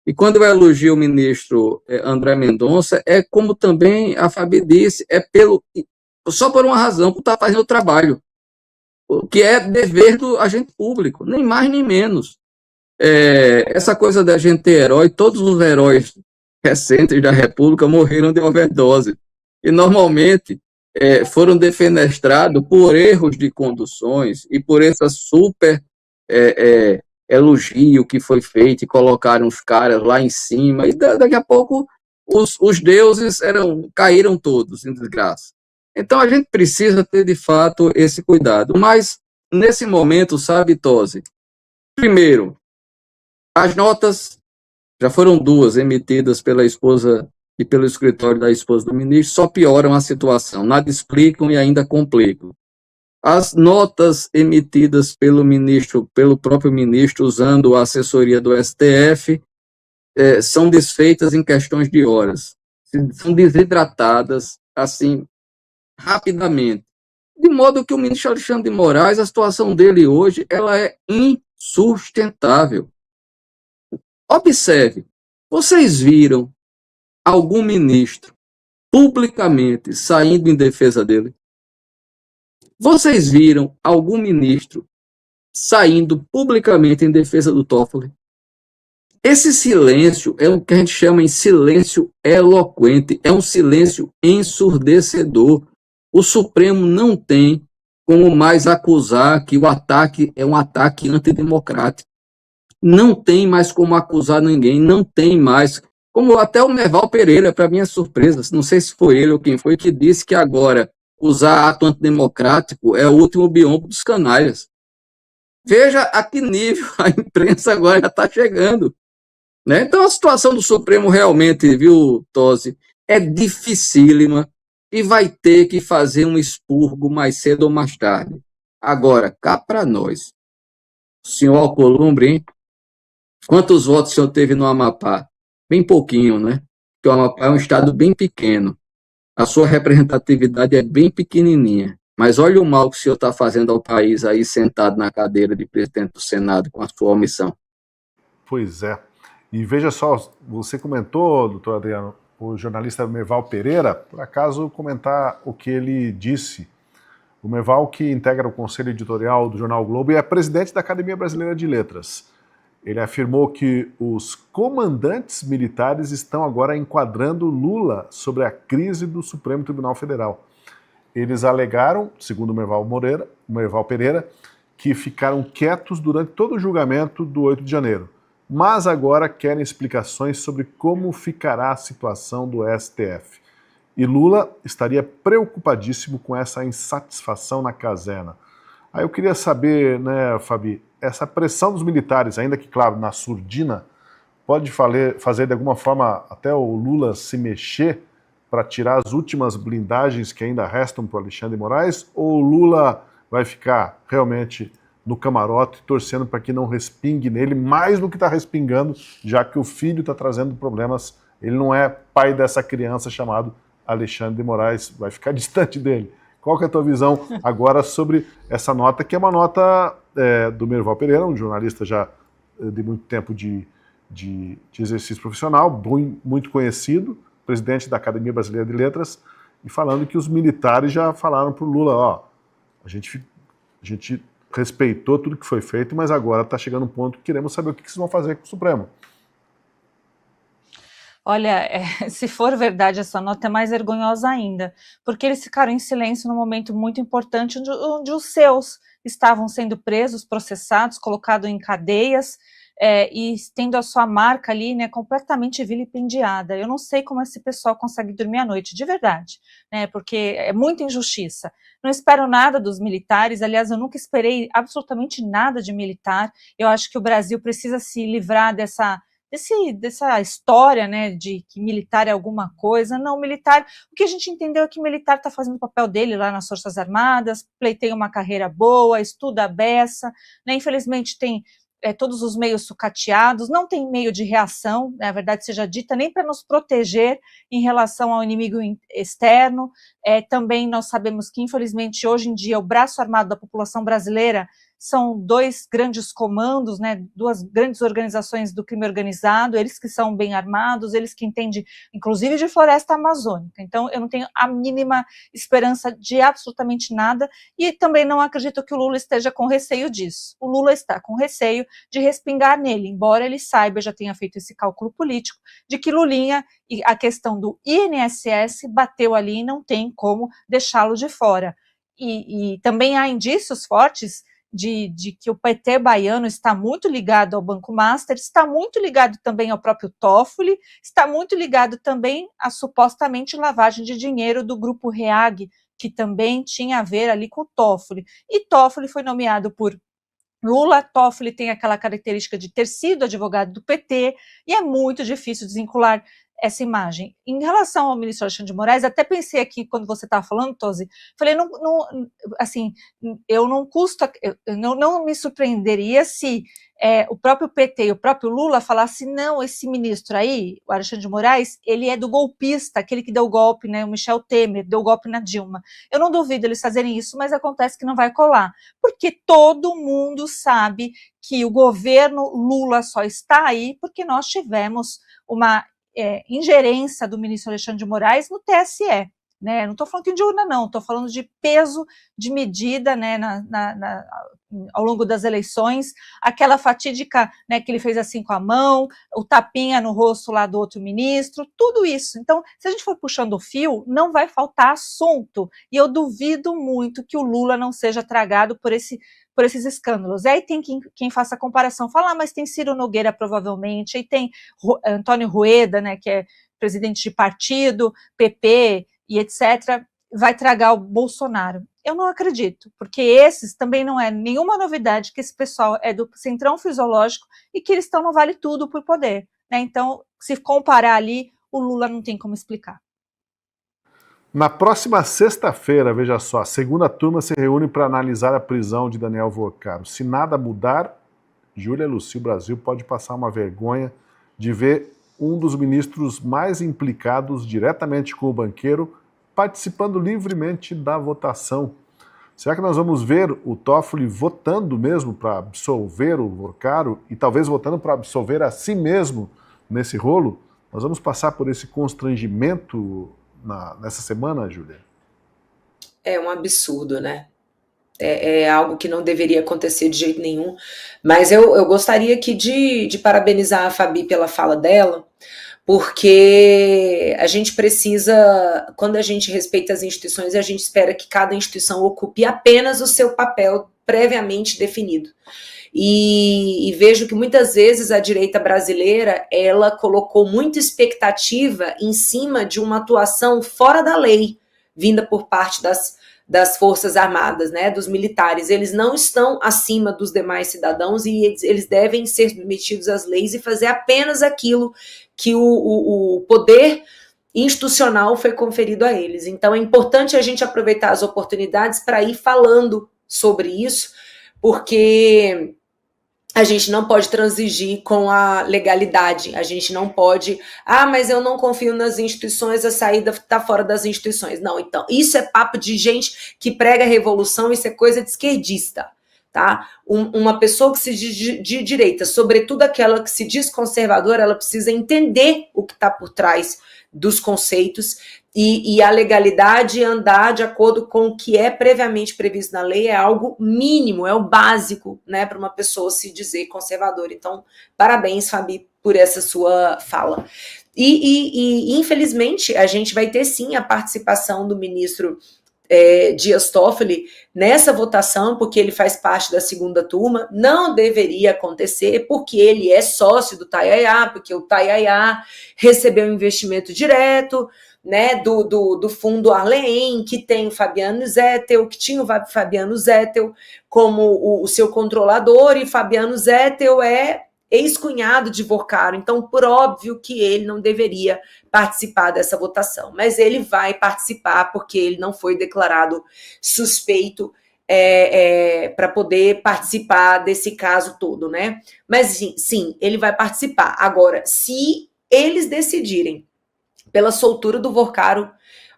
E quando eu elogio o ministro André Mendonça, é como também a Fabi disse, só por uma razão, por estar fazendo o trabalho, que é dever do agente público, nem mais nem menos. Essa coisa da gente ter herói, todos os heróis recentes da República morreram de overdose, e normalmente foram defenestrados por erros de conduções e por essa super elogio que foi feito e colocaram os caras lá em cima, e daqui a pouco os deuses caíram todos em desgraça. Então a gente precisa ter de fato esse cuidado, mas nesse momento, sabe, Tosi, primeiro, as notas já foram 2 emitidas pela esposa e pelo escritório da esposa do ministro, só pioram a situação, nada explicam e ainda complicam. As notas emitidas pelo ministro, pelo próprio ministro, usando a assessoria do STF, são desfeitas em questões de horas, são desidratadas, assim, rapidamente. De modo que o ministro Alexandre de Moraes, a situação dele hoje, ela é insustentável. Observe, vocês viram algum ministro publicamente saindo em defesa dele? Vocês viram algum ministro saindo publicamente em defesa do Toffoli? Esse silêncio é o que a gente chama em silêncio eloquente, é um silêncio ensurdecedor. O Supremo não tem como mais acusar que o ataque é um ataque antidemocrático. Não tem mais como acusar ninguém, não tem mais. Como até o Merval Pereira, para minha surpresa, não sei se foi ele ou quem foi, que disse que agora usar ato antidemocrático é o último biombo dos canalhas. Veja a que nível a imprensa agora já está chegando. Né? Então a situação do Supremo realmente, viu, Tosi, é dificílima e vai ter que fazer um expurgo mais cedo ou mais tarde. Agora, cá para nós. O senhor Alcolumbre, hein? Quantos votos o senhor teve no Amapá? Bem pouquinho, né? Porque o Amapá é um estado bem pequeno. A sua representatividade é bem pequenininha. Mas olha o mal que o senhor está fazendo ao país aí sentado na cadeira de presidente do Senado com a sua omissão. Pois é. E veja só, você comentou, doutor Adriano, o jornalista Merval Pereira, por acaso comentar o que ele disse. O Merval, que integra o conselho editorial do Jornal Globo e é presidente da Academia Brasileira de Letras. Ele afirmou que os comandantes militares estão agora enquadrando Lula sobre a crise do Supremo Tribunal Federal. Eles alegaram, segundo o Merval Pereira, que ficaram quietos durante todo o julgamento do 8 de janeiro, mas agora querem explicações sobre como ficará a situação do STF. E Lula estaria preocupadíssimo com essa insatisfação na caserna. Aí eu queria saber, né, Fabi, essa pressão dos militares, ainda que, claro, na surdina, pode fazer de alguma forma até o Lula se mexer para tirar as últimas blindagens que ainda restam para o Alexandre de Moraes, ou o Lula vai ficar realmente no camarote torcendo para que não respingue nele mais do que está respingando, já que o filho está trazendo problemas, ele não é pai dessa criança chamado Alexandre de Moraes, vai ficar distante dele. Qual que é a tua visão agora sobre essa nota, que é uma nota do Merval Pereira, um jornalista já de muito tempo de exercício profissional, muito conhecido, presidente da Academia Brasileira de Letras, e falando que os militares já falaram para o Lula, ó, a gente respeitou tudo que foi feito, mas agora está chegando um ponto que queremos saber o que vocês vão fazer com o Supremo. Olha, se for verdade essa nota é mais vergonhosa ainda, porque eles ficaram em silêncio num momento muito importante onde os seus estavam sendo presos, processados, colocados em cadeias, e tendo a sua marca ali, né, completamente vilipendiada. Eu não sei como esse pessoal consegue dormir à noite, de verdade, né, porque é muita injustiça. Não espero nada dos militares, aliás, eu nunca esperei absolutamente nada de militar. Eu acho que o Brasil precisa se livrar dessa história, né, de que militar é alguma coisa. Não, militar, o que a gente entendeu é que militar está fazendo o papel dele lá nas Forças Armadas, pleiteia uma carreira boa, estuda a beça, né, infelizmente tem todos os meios sucateados, não tem meio de reação, na verdade seja dita, nem para nos proteger em relação ao inimigo externo. Também nós sabemos que, infelizmente, hoje em dia, o braço armado da população brasileira são 2 grandes comandos, né, 2 grandes organizações do crime organizado, eles que são bem armados, eles que entendem, inclusive, de floresta amazônica. Então, eu não tenho a mínima esperança de absolutamente nada, e também não acredito que o Lula esteja com receio disso. O Lula está com receio de respingar nele, embora ele saiba, já tenha feito esse cálculo político, de que Lulinha e a questão do INSS bateu ali e não tem como deixá-lo de fora. E também há indícios fortes de que o PT baiano está muito ligado ao Banco Master, está muito ligado também ao próprio Toffoli, está muito ligado também à supostamente lavagem de dinheiro do Grupo Reag, que também tinha a ver ali com o Toffoli. E Toffoli foi nomeado por Lula. Toffoli tem aquela característica de ter sido advogado do PT, e é muito difícil desvincular essa imagem. Em relação ao ministro Alexandre de Moraes, até pensei aqui, quando você estava falando, Tosi, falei, assim, eu não me surpreenderia se o próprio PT e o próprio Lula falassem, não, esse ministro aí, o Alexandre de Moraes, ele é do golpista, aquele que deu o golpe, né, o Michel Temer, deu o golpe na Dilma. Eu não duvido eles fazerem isso, mas acontece que não vai colar, porque todo mundo sabe que o governo Lula só está aí porque nós tivemos uma ingerência do ministro Alexandre de Moraes no TSE, né? Não estou falando de urna, não, estou falando de peso de medida, né, ao longo das eleições, aquela fatídica, né, que ele fez assim com a mão, o tapinha no rosto lá do outro ministro, tudo isso. Então, se a gente for puxando o fio, não vai faltar assunto, e eu duvido muito que o Lula não seja tragado por esses escândalos. E aí tem quem faça a comparação, fala, mas tem Ciro Nogueira provavelmente, aí tem Antônio Rueda, né, que é presidente de partido, PP e etc., vai tragar o Bolsonaro. Eu não acredito, porque esses também não é nenhuma novidade que esse pessoal é do centrão fisiológico e que eles estão no vale tudo por poder, né? Então, se comparar ali, o Lula não tem como explicar. Na próxima sexta-feira, veja só, a segunda turma se reúne para analisar a prisão de Daniel Vorcaro. Se nada mudar, Júlia Luci, o Brasil pode passar uma vergonha de ver um dos ministros mais implicados diretamente com o banqueiro participando livremente da votação. Será que nós vamos ver o Toffoli votando mesmo para absolver o Vorcaro e talvez votando para absolver a si mesmo nesse rolo? Nós vamos passar por esse constrangimento nessa semana, Júlia? É um absurdo, né? É algo que não deveria acontecer de jeito nenhum, mas eu gostaria aqui de parabenizar a Fabi pela fala dela, porque a gente precisa, quando a gente respeita as instituições, a gente espera que cada instituição ocupe apenas o seu papel previamente definido. E vejo que muitas vezes a direita brasileira, ela colocou muita expectativa em cima de uma atuação fora da lei, vinda por parte das Forças Armadas, né, dos militares. Eles não estão acima dos demais cidadãos e eles devem ser submetidos às leis e fazer apenas aquilo que o poder institucional foi conferido a eles. Então é importante a gente aproveitar as oportunidades para ir falando sobre isso, porque a gente não pode transigir com a legalidade, a gente não pode, mas eu não confio nas instituições, a saída está fora das instituições. Não, então, isso é papo de gente que prega a revolução, isso é coisa de esquerdista, tá? Uma pessoa que se diz de direita, sobretudo aquela que se diz conservadora, ela precisa entender o que está por trás dos conceitos e a legalidade andar de acordo com o que é previamente previsto na lei é algo mínimo, é o básico, né, para uma pessoa se dizer conservadora. Então, parabéns, Fabi, por essa sua fala. E infelizmente, a gente vai ter sim a participação do ministro Dias Toffoli nessa votação, porque ele faz parte da segunda turma. Não deveria acontecer, porque ele é sócio do Tayaya, porque o Tayaya recebeu investimento direto, né, do fundo Arleem, que tem o Fabiano Zettel, que tinha o Fabiano Zettel como o seu controlador, e Fabiano Zettel é ex-cunhado de Vorcaro, então por óbvio que ele não deveria participar dessa votação, mas ele vai participar porque ele não foi declarado suspeito para poder participar desse caso todo, né? Mas sim, ele vai participar. Agora, se eles decidirem pela soltura do Vorcaro,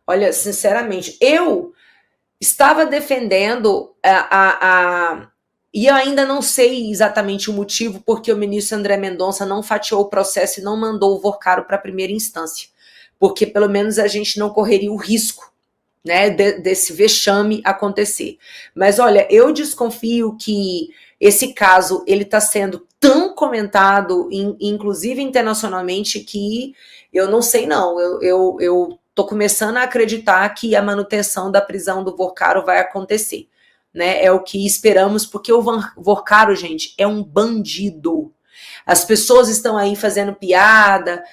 olha, sinceramente, eu estava defendendo e eu ainda não sei exatamente o motivo porque o ministro André Mendonça não fatiou o processo e não mandou o Vorcaro para a primeira instância, porque pelo menos a gente não correria o risco, né, desse vexame acontecer. Mas olha, eu desconfio que esse caso ele está sendo tão comentado, inclusive internacionalmente, que eu não sei não, eu tô começando a acreditar que a manutenção da prisão do Vorcaro vai acontecer, né? É o que esperamos, porque o Vorcaro, gente, é um bandido. As pessoas estão aí fazendo piada,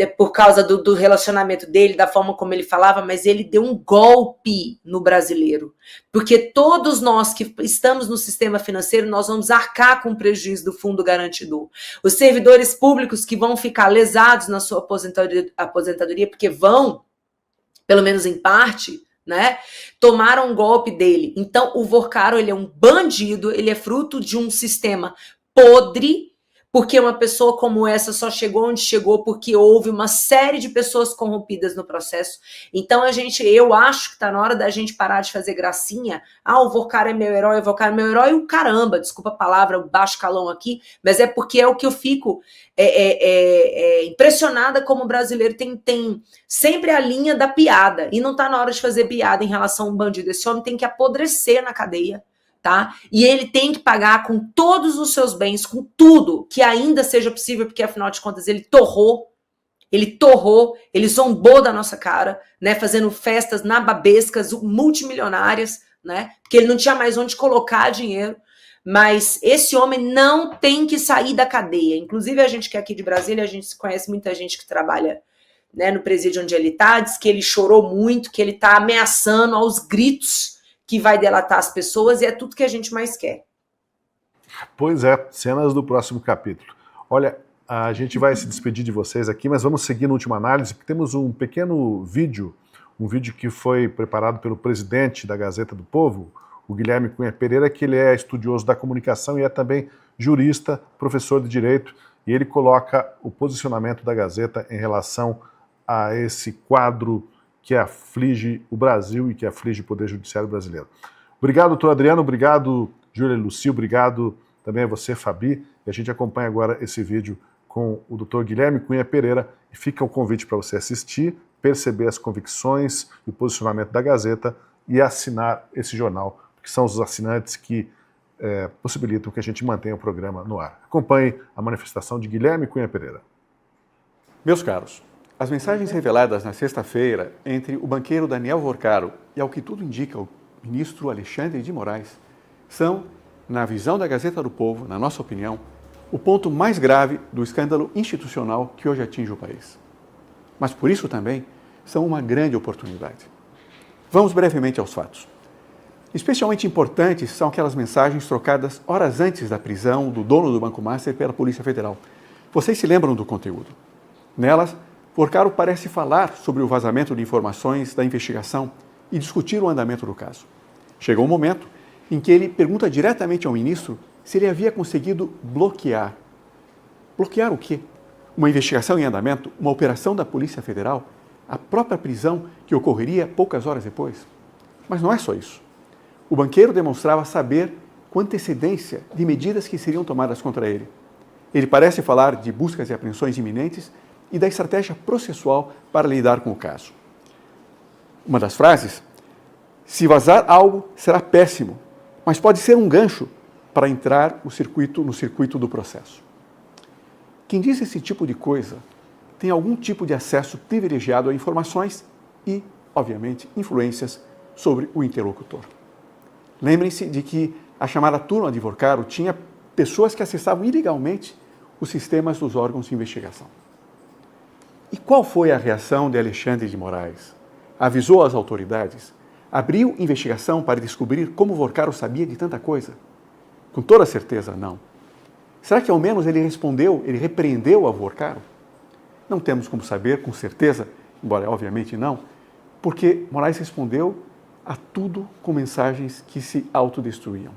por causa do relacionamento dele, da forma como ele falava, mas ele deu um golpe no brasileiro. Porque todos nós que estamos no sistema financeiro, nós vamos arcar com o prejuízo do fundo garantidor. Os servidores públicos que vão ficar lesados na sua aposentadoria, porque vão, pelo menos em parte, né, tomaram um golpe dele. Então, o Vorcaro, ele é um bandido, ele é fruto de um sistema podre, porque uma pessoa como essa só chegou onde chegou porque houve uma série de pessoas corrompidas no processo. Então eu acho que está na hora da gente parar de fazer gracinha. O Vorcaro é meu herói, o Vorcaro é meu herói, o caramba, desculpa a palavra, o baixo calão aqui, mas é porque é o que eu fico impressionada como o brasileiro tem sempre a linha da piada, e não está na hora de fazer piada em relação a um bandido. Esse homem tem que apodrecer na cadeia, tá? E ele tem que pagar com todos os seus bens, com tudo que ainda seja possível, porque afinal de contas ele torrou, ele zombou da nossa cara, né? Fazendo festas nababescas, multimilionárias, né? Porque ele não tinha mais onde colocar dinheiro. Mas esse homem não tem que sair da cadeia. Inclusive a gente que é aqui de Brasília, a gente conhece muita gente que trabalha, né, no presídio onde ele está, diz que ele chorou muito, que ele está ameaçando aos gritos que vai delatar as pessoas, e é tudo que a gente mais quer. Pois é, cenas do próximo capítulo. Olha, a gente vai se despedir de vocês aqui, mas vamos seguir na última análise, porque temos um pequeno vídeo, um vídeo que foi preparado pelo presidente da Gazeta do Povo, o Guilherme Cunha Pereira, que ele é estudioso da comunicação e é também jurista, professor de direito, e ele coloca o posicionamento da Gazeta em relação a esse quadro que aflige o Brasil e que aflige o Poder Judiciário brasileiro. Obrigado, doutor Adriano, obrigado, Júlia Lucio, obrigado também a você, Fabi, e a gente acompanha agora esse vídeo com o doutor Guilherme Cunha Pereira, e fica o convite para você assistir, perceber as convicções e o posicionamento da Gazeta e assinar esse jornal, que são os assinantes que possibilitam que a gente mantenha o programa no ar. Acompanhe a manifestação de Guilherme Cunha Pereira. Meus caros, as mensagens reveladas na sexta-feira entre o banqueiro Daniel Vorcaro e, ao que tudo indica, o ministro Alexandre de Moraes, são, na visão da Gazeta do Povo, na nossa opinião, o ponto mais grave do escândalo institucional que hoje atinge o país. Mas por isso também são uma grande oportunidade. Vamos brevemente aos fatos. Especialmente importantes são aquelas mensagens trocadas horas antes da prisão do dono do Banco Master pela Polícia Federal. Vocês se lembram do conteúdo? Nelas, Vorcaro parece falar sobre o vazamento de informações da investigação e discutir o andamento do caso. Chegou um momento em que ele pergunta diretamente ao ministro se ele havia conseguido bloquear. Bloquear o quê? Uma investigação em andamento, uma operação da Polícia Federal, a própria prisão que ocorreria poucas horas depois? Mas não é só isso. O banqueiro demonstrava saber com antecedência de medidas que seriam tomadas contra ele. Ele parece falar de buscas e apreensões iminentes e da estratégia processual para lidar com o caso. Uma das frases: se vazar algo, será péssimo, mas pode ser um gancho para entrar no circuito do processo. Quem diz esse tipo de coisa tem algum tipo de acesso privilegiado a informações e, obviamente, influências sobre o interlocutor. Lembrem-se de que a chamada turma de Vorcaro tinha pessoas que acessavam ilegalmente os sistemas dos órgãos de investigação. E qual foi a reação de Alexandre de Moraes? Avisou as autoridades? Abriu investigação para descobrir como Vorcaro sabia de tanta coisa? Com toda certeza, não. Será que ao menos ele repreendeu a Vorcaro? Não temos como saber com certeza, embora obviamente não, porque Moraes respondeu a tudo com mensagens que se autodestruíam.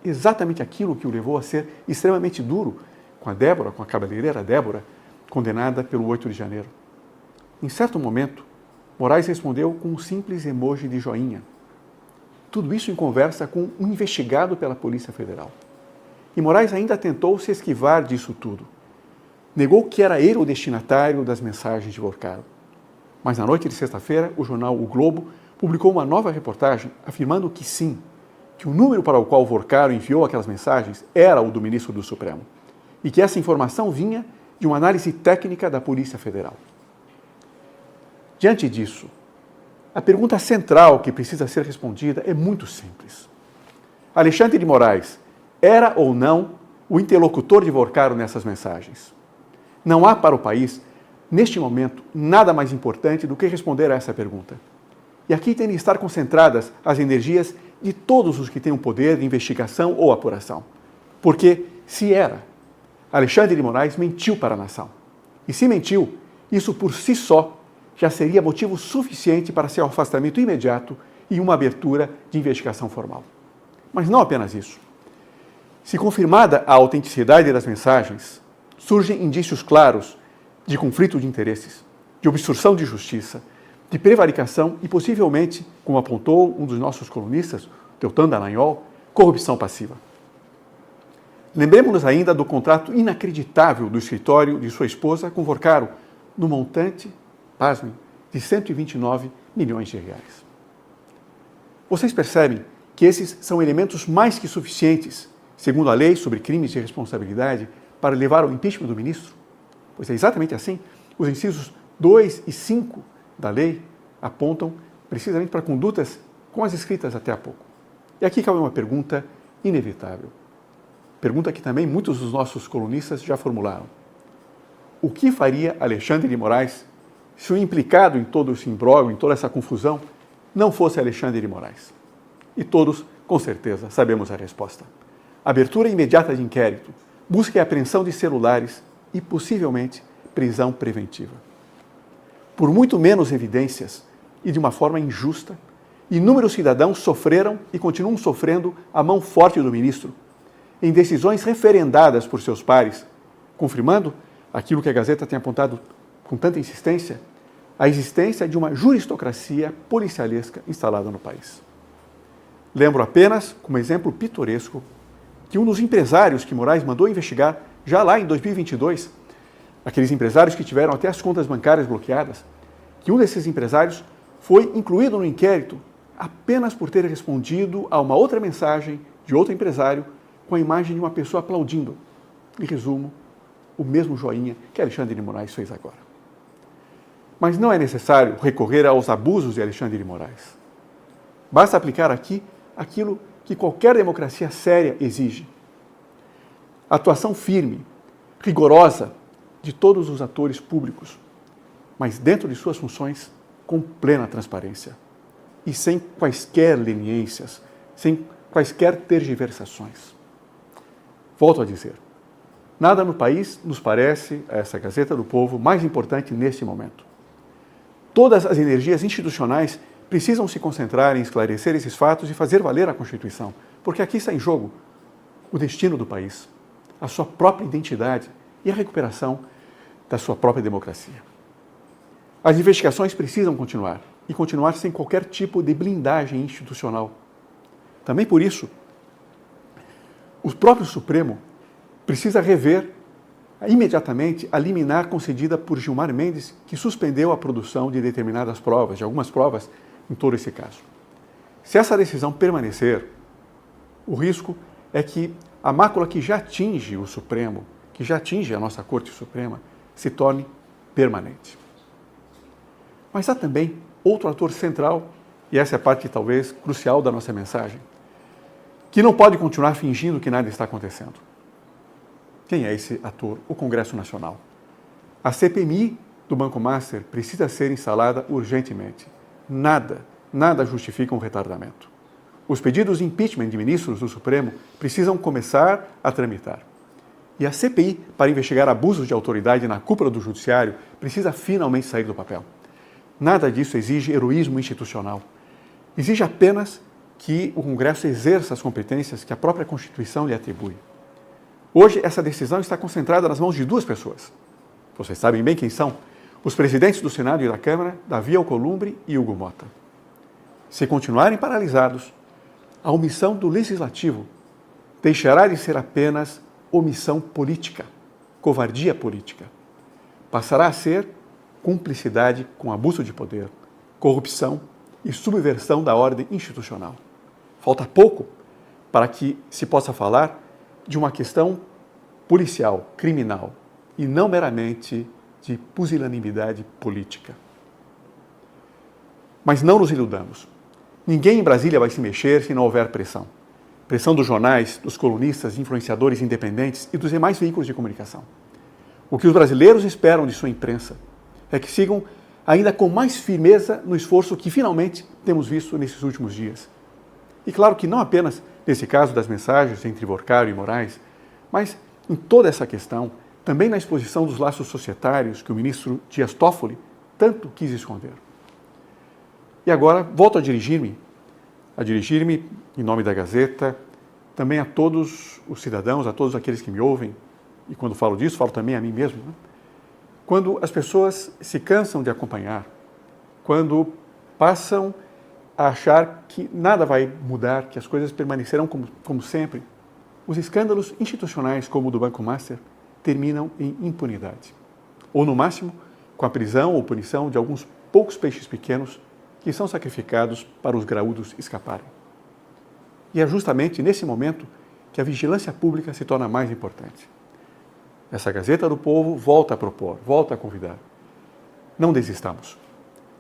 Exatamente aquilo que o levou a ser extremamente duro com a cabeleireira Débora, condenada pelo 8 de janeiro. Em certo momento, Moraes respondeu com um simples emoji de joinha. Tudo isso em conversa com um investigado pela Polícia Federal. E Moraes ainda tentou se esquivar disso tudo. Negou que era ele o destinatário das mensagens de Vorcaro. Mas na noite de sexta-feira, o jornal O Globo publicou uma nova reportagem afirmando que sim, que o número para o qual Vorcaro enviou aquelas mensagens era o do ministro do Supremo e que essa informação vinha de uma análise técnica da Polícia Federal. Diante disso, a pergunta central que precisa ser respondida é muito simples. Alexandre de Moraes era ou não o interlocutor de Vorcaro nessas mensagens? Não há para o país neste momento, nada mais importante do que responder a essa pergunta. E aqui tem de estar concentradas as energias de todos os que têm o poder de investigação ou apuração. Porque, se era, Alexandre de Moraes mentiu para a nação. E se mentiu, isso por si só já seria motivo suficiente para seu afastamento imediato e uma abertura de investigação formal. Mas não apenas isso. Se confirmada a autenticidade das mensagens, surgem indícios claros de conflito de interesses, de obstrução de justiça, de prevaricação e, possivelmente, como apontou um dos nossos colunistas, Deltan Dallagnol, corrupção passiva. Lembremos-nos ainda do contrato inacreditável do escritório de sua esposa com Vorcaro, no montante, pasmem, de 129 milhões de reais. Vocês percebem que esses são elementos mais que suficientes, segundo a lei sobre crimes de responsabilidade, para levar ao impeachment do ministro? Pois é exatamente assim. Os incisos 2 e 5 da lei apontam precisamente para condutas como as escritas até há pouco. E aqui cabe uma pergunta inevitável. Pergunta que também muitos dos nossos colunistas já formularam. O que faria Alexandre de Moraes se o implicado em todo esse imbróglio, em toda essa confusão, não fosse Alexandre de Moraes? E todos, com certeza, sabemos a resposta. Abertura imediata de inquérito, busca e apreensão de celulares e, possivelmente, prisão preventiva. Por muito menos evidências e de uma forma injusta, inúmeros cidadãos sofreram e continuam sofrendo a mão forte do ministro, em decisões referendadas por seus pares, confirmando aquilo que a Gazeta tem apontado com tanta insistência, a existência de uma juristocracia policialesca instalada no país. Lembro apenas, como exemplo pitoresco, que um dos empresários que Moraes mandou investigar já lá em 2022, aqueles empresários que tiveram até as contas bancárias bloqueadas, que um desses empresários foi incluído no inquérito apenas por ter respondido a uma outra mensagem de outro empresário com a imagem de uma pessoa aplaudindo. Em resumo, o mesmo joinha que Alexandre de Moraes fez agora. Mas não é necessário recorrer aos abusos de Alexandre de Moraes. Basta aplicar aqui aquilo que qualquer democracia séria exige. Atuação firme, rigorosa de todos os atores públicos, mas dentro de suas funções com plena transparência e sem quaisquer leniências, sem quaisquer tergiversações. Volto a dizer, nada no país nos parece, a essa Gazeta do Povo, mais importante neste momento. Todas as energias institucionais precisam se concentrar em esclarecer esses fatos e fazer valer a Constituição, porque aqui está em jogo o destino do país, a sua própria identidade e a recuperação da sua própria democracia. As investigações precisam continuar, e continuar sem qualquer tipo de blindagem institucional. Também por isso, o próprio Supremo precisa rever imediatamente a liminar concedida por Gilmar Mendes, que suspendeu a produção de determinadas provas, de algumas provas, em todo esse caso. Se essa decisão permanecer, o risco é que a mácula que já atinge o Supremo, que já atinge a nossa Corte Suprema, se torne permanente. Mas há também outro ator central, e essa é a parte talvez crucial da nossa mensagem, que não pode continuar fingindo que nada está acontecendo. Quem é esse ator? O Congresso Nacional. A CPMI do Banco Master precisa ser instalada urgentemente. Nada justifica um retardamento. Os pedidos de impeachment de ministros do Supremo precisam começar a tramitar. E a CPI, para investigar abusos de autoridade na cúpula do Judiciário, precisa finalmente sair do papel. Nada disso exige heroísmo institucional. Exige apenas que o Congresso exerça as competências que a própria Constituição lhe atribui. Hoje, essa decisão está concentrada nas mãos de duas pessoas. Vocês sabem bem quem são. Os presidentes do Senado e da Câmara, Davi Alcolumbre e Hugo Mota. Se continuarem paralisados, a omissão do Legislativo deixará de ser apenas omissão política, covardia política. Passará a ser cumplicidade com abuso de poder, corrupção e subversão da ordem institucional. Falta pouco para que se possa falar de uma questão policial, criminal, e não meramente de pusilanimidade política. Mas não nos iludamos. Ninguém em Brasília vai se mexer se não houver pressão. Pressão dos jornais, dos colunistas, influenciadores independentes e dos demais veículos de comunicação. O que os brasileiros esperam de sua imprensa é que sigam ainda com mais firmeza no esforço que finalmente temos visto nesses últimos dias. E claro que não apenas nesse caso das mensagens entre Vorcaro e Moraes, mas em toda essa questão, também na exposição dos laços societários que o ministro Dias Toffoli tanto quis esconder. E agora volto a dirigir-me em nome da Gazeta, também a todos os cidadãos, a todos aqueles que me ouvem, e quando falo disso, falo também a mim mesmo, né? Quando as pessoas se cansam de acompanhar, quando passam a achar que nada vai mudar, que as coisas permanecerão como sempre, os escândalos institucionais como o do Banco Master terminam em impunidade. Ou, no máximo, com a prisão ou punição de alguns poucos peixes pequenos que são sacrificados para os graúdos escaparem. E é justamente nesse momento que a vigilância pública se torna mais importante. Essa Gazeta do Povo volta a propor, volta a convidar. Não desistamos.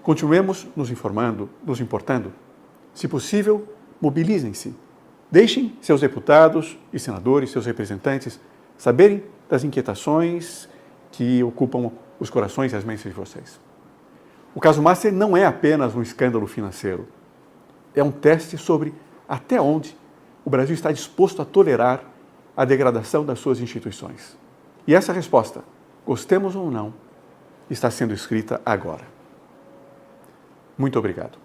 Continuemos nos informando, nos importando. Se possível, mobilizem-se. Deixem seus deputados e senadores, seus representantes, saberem das inquietações que ocupam os corações e as mentes de vocês. O caso Master não é apenas um escândalo financeiro. É um teste sobre até onde o Brasil está disposto a tolerar a degradação das suas instituições. E essa resposta, gostemos ou não, está sendo escrita agora. Muito obrigado.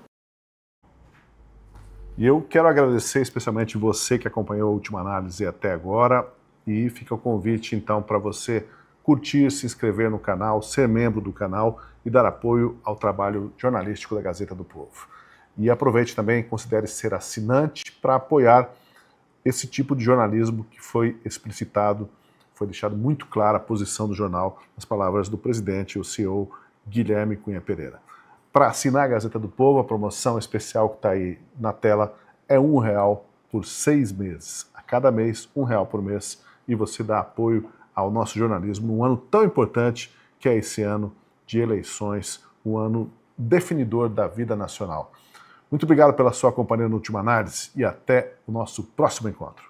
E eu quero agradecer especialmente você que acompanhou a Última Análise até agora, e fica o convite então para você curtir, se inscrever no canal, ser membro do canal e dar apoio ao trabalho jornalístico da Gazeta do Povo. E aproveite também, considere ser assinante para apoiar esse tipo de jornalismo que foi explicitado, foi deixado muito clara a posição do jornal nas palavras do presidente, o CEO Guilherme Cunha Pereira. Para assinar a Gazeta do Povo, a promoção especial que está aí na tela é R$1 por 6 meses. A cada mês, R$1 por mês, e você dá apoio ao nosso jornalismo num ano tão importante que é esse ano de eleições, um ano definidor da vida nacional. Muito obrigado pela sua companhia no Última Análise e até o nosso próximo encontro.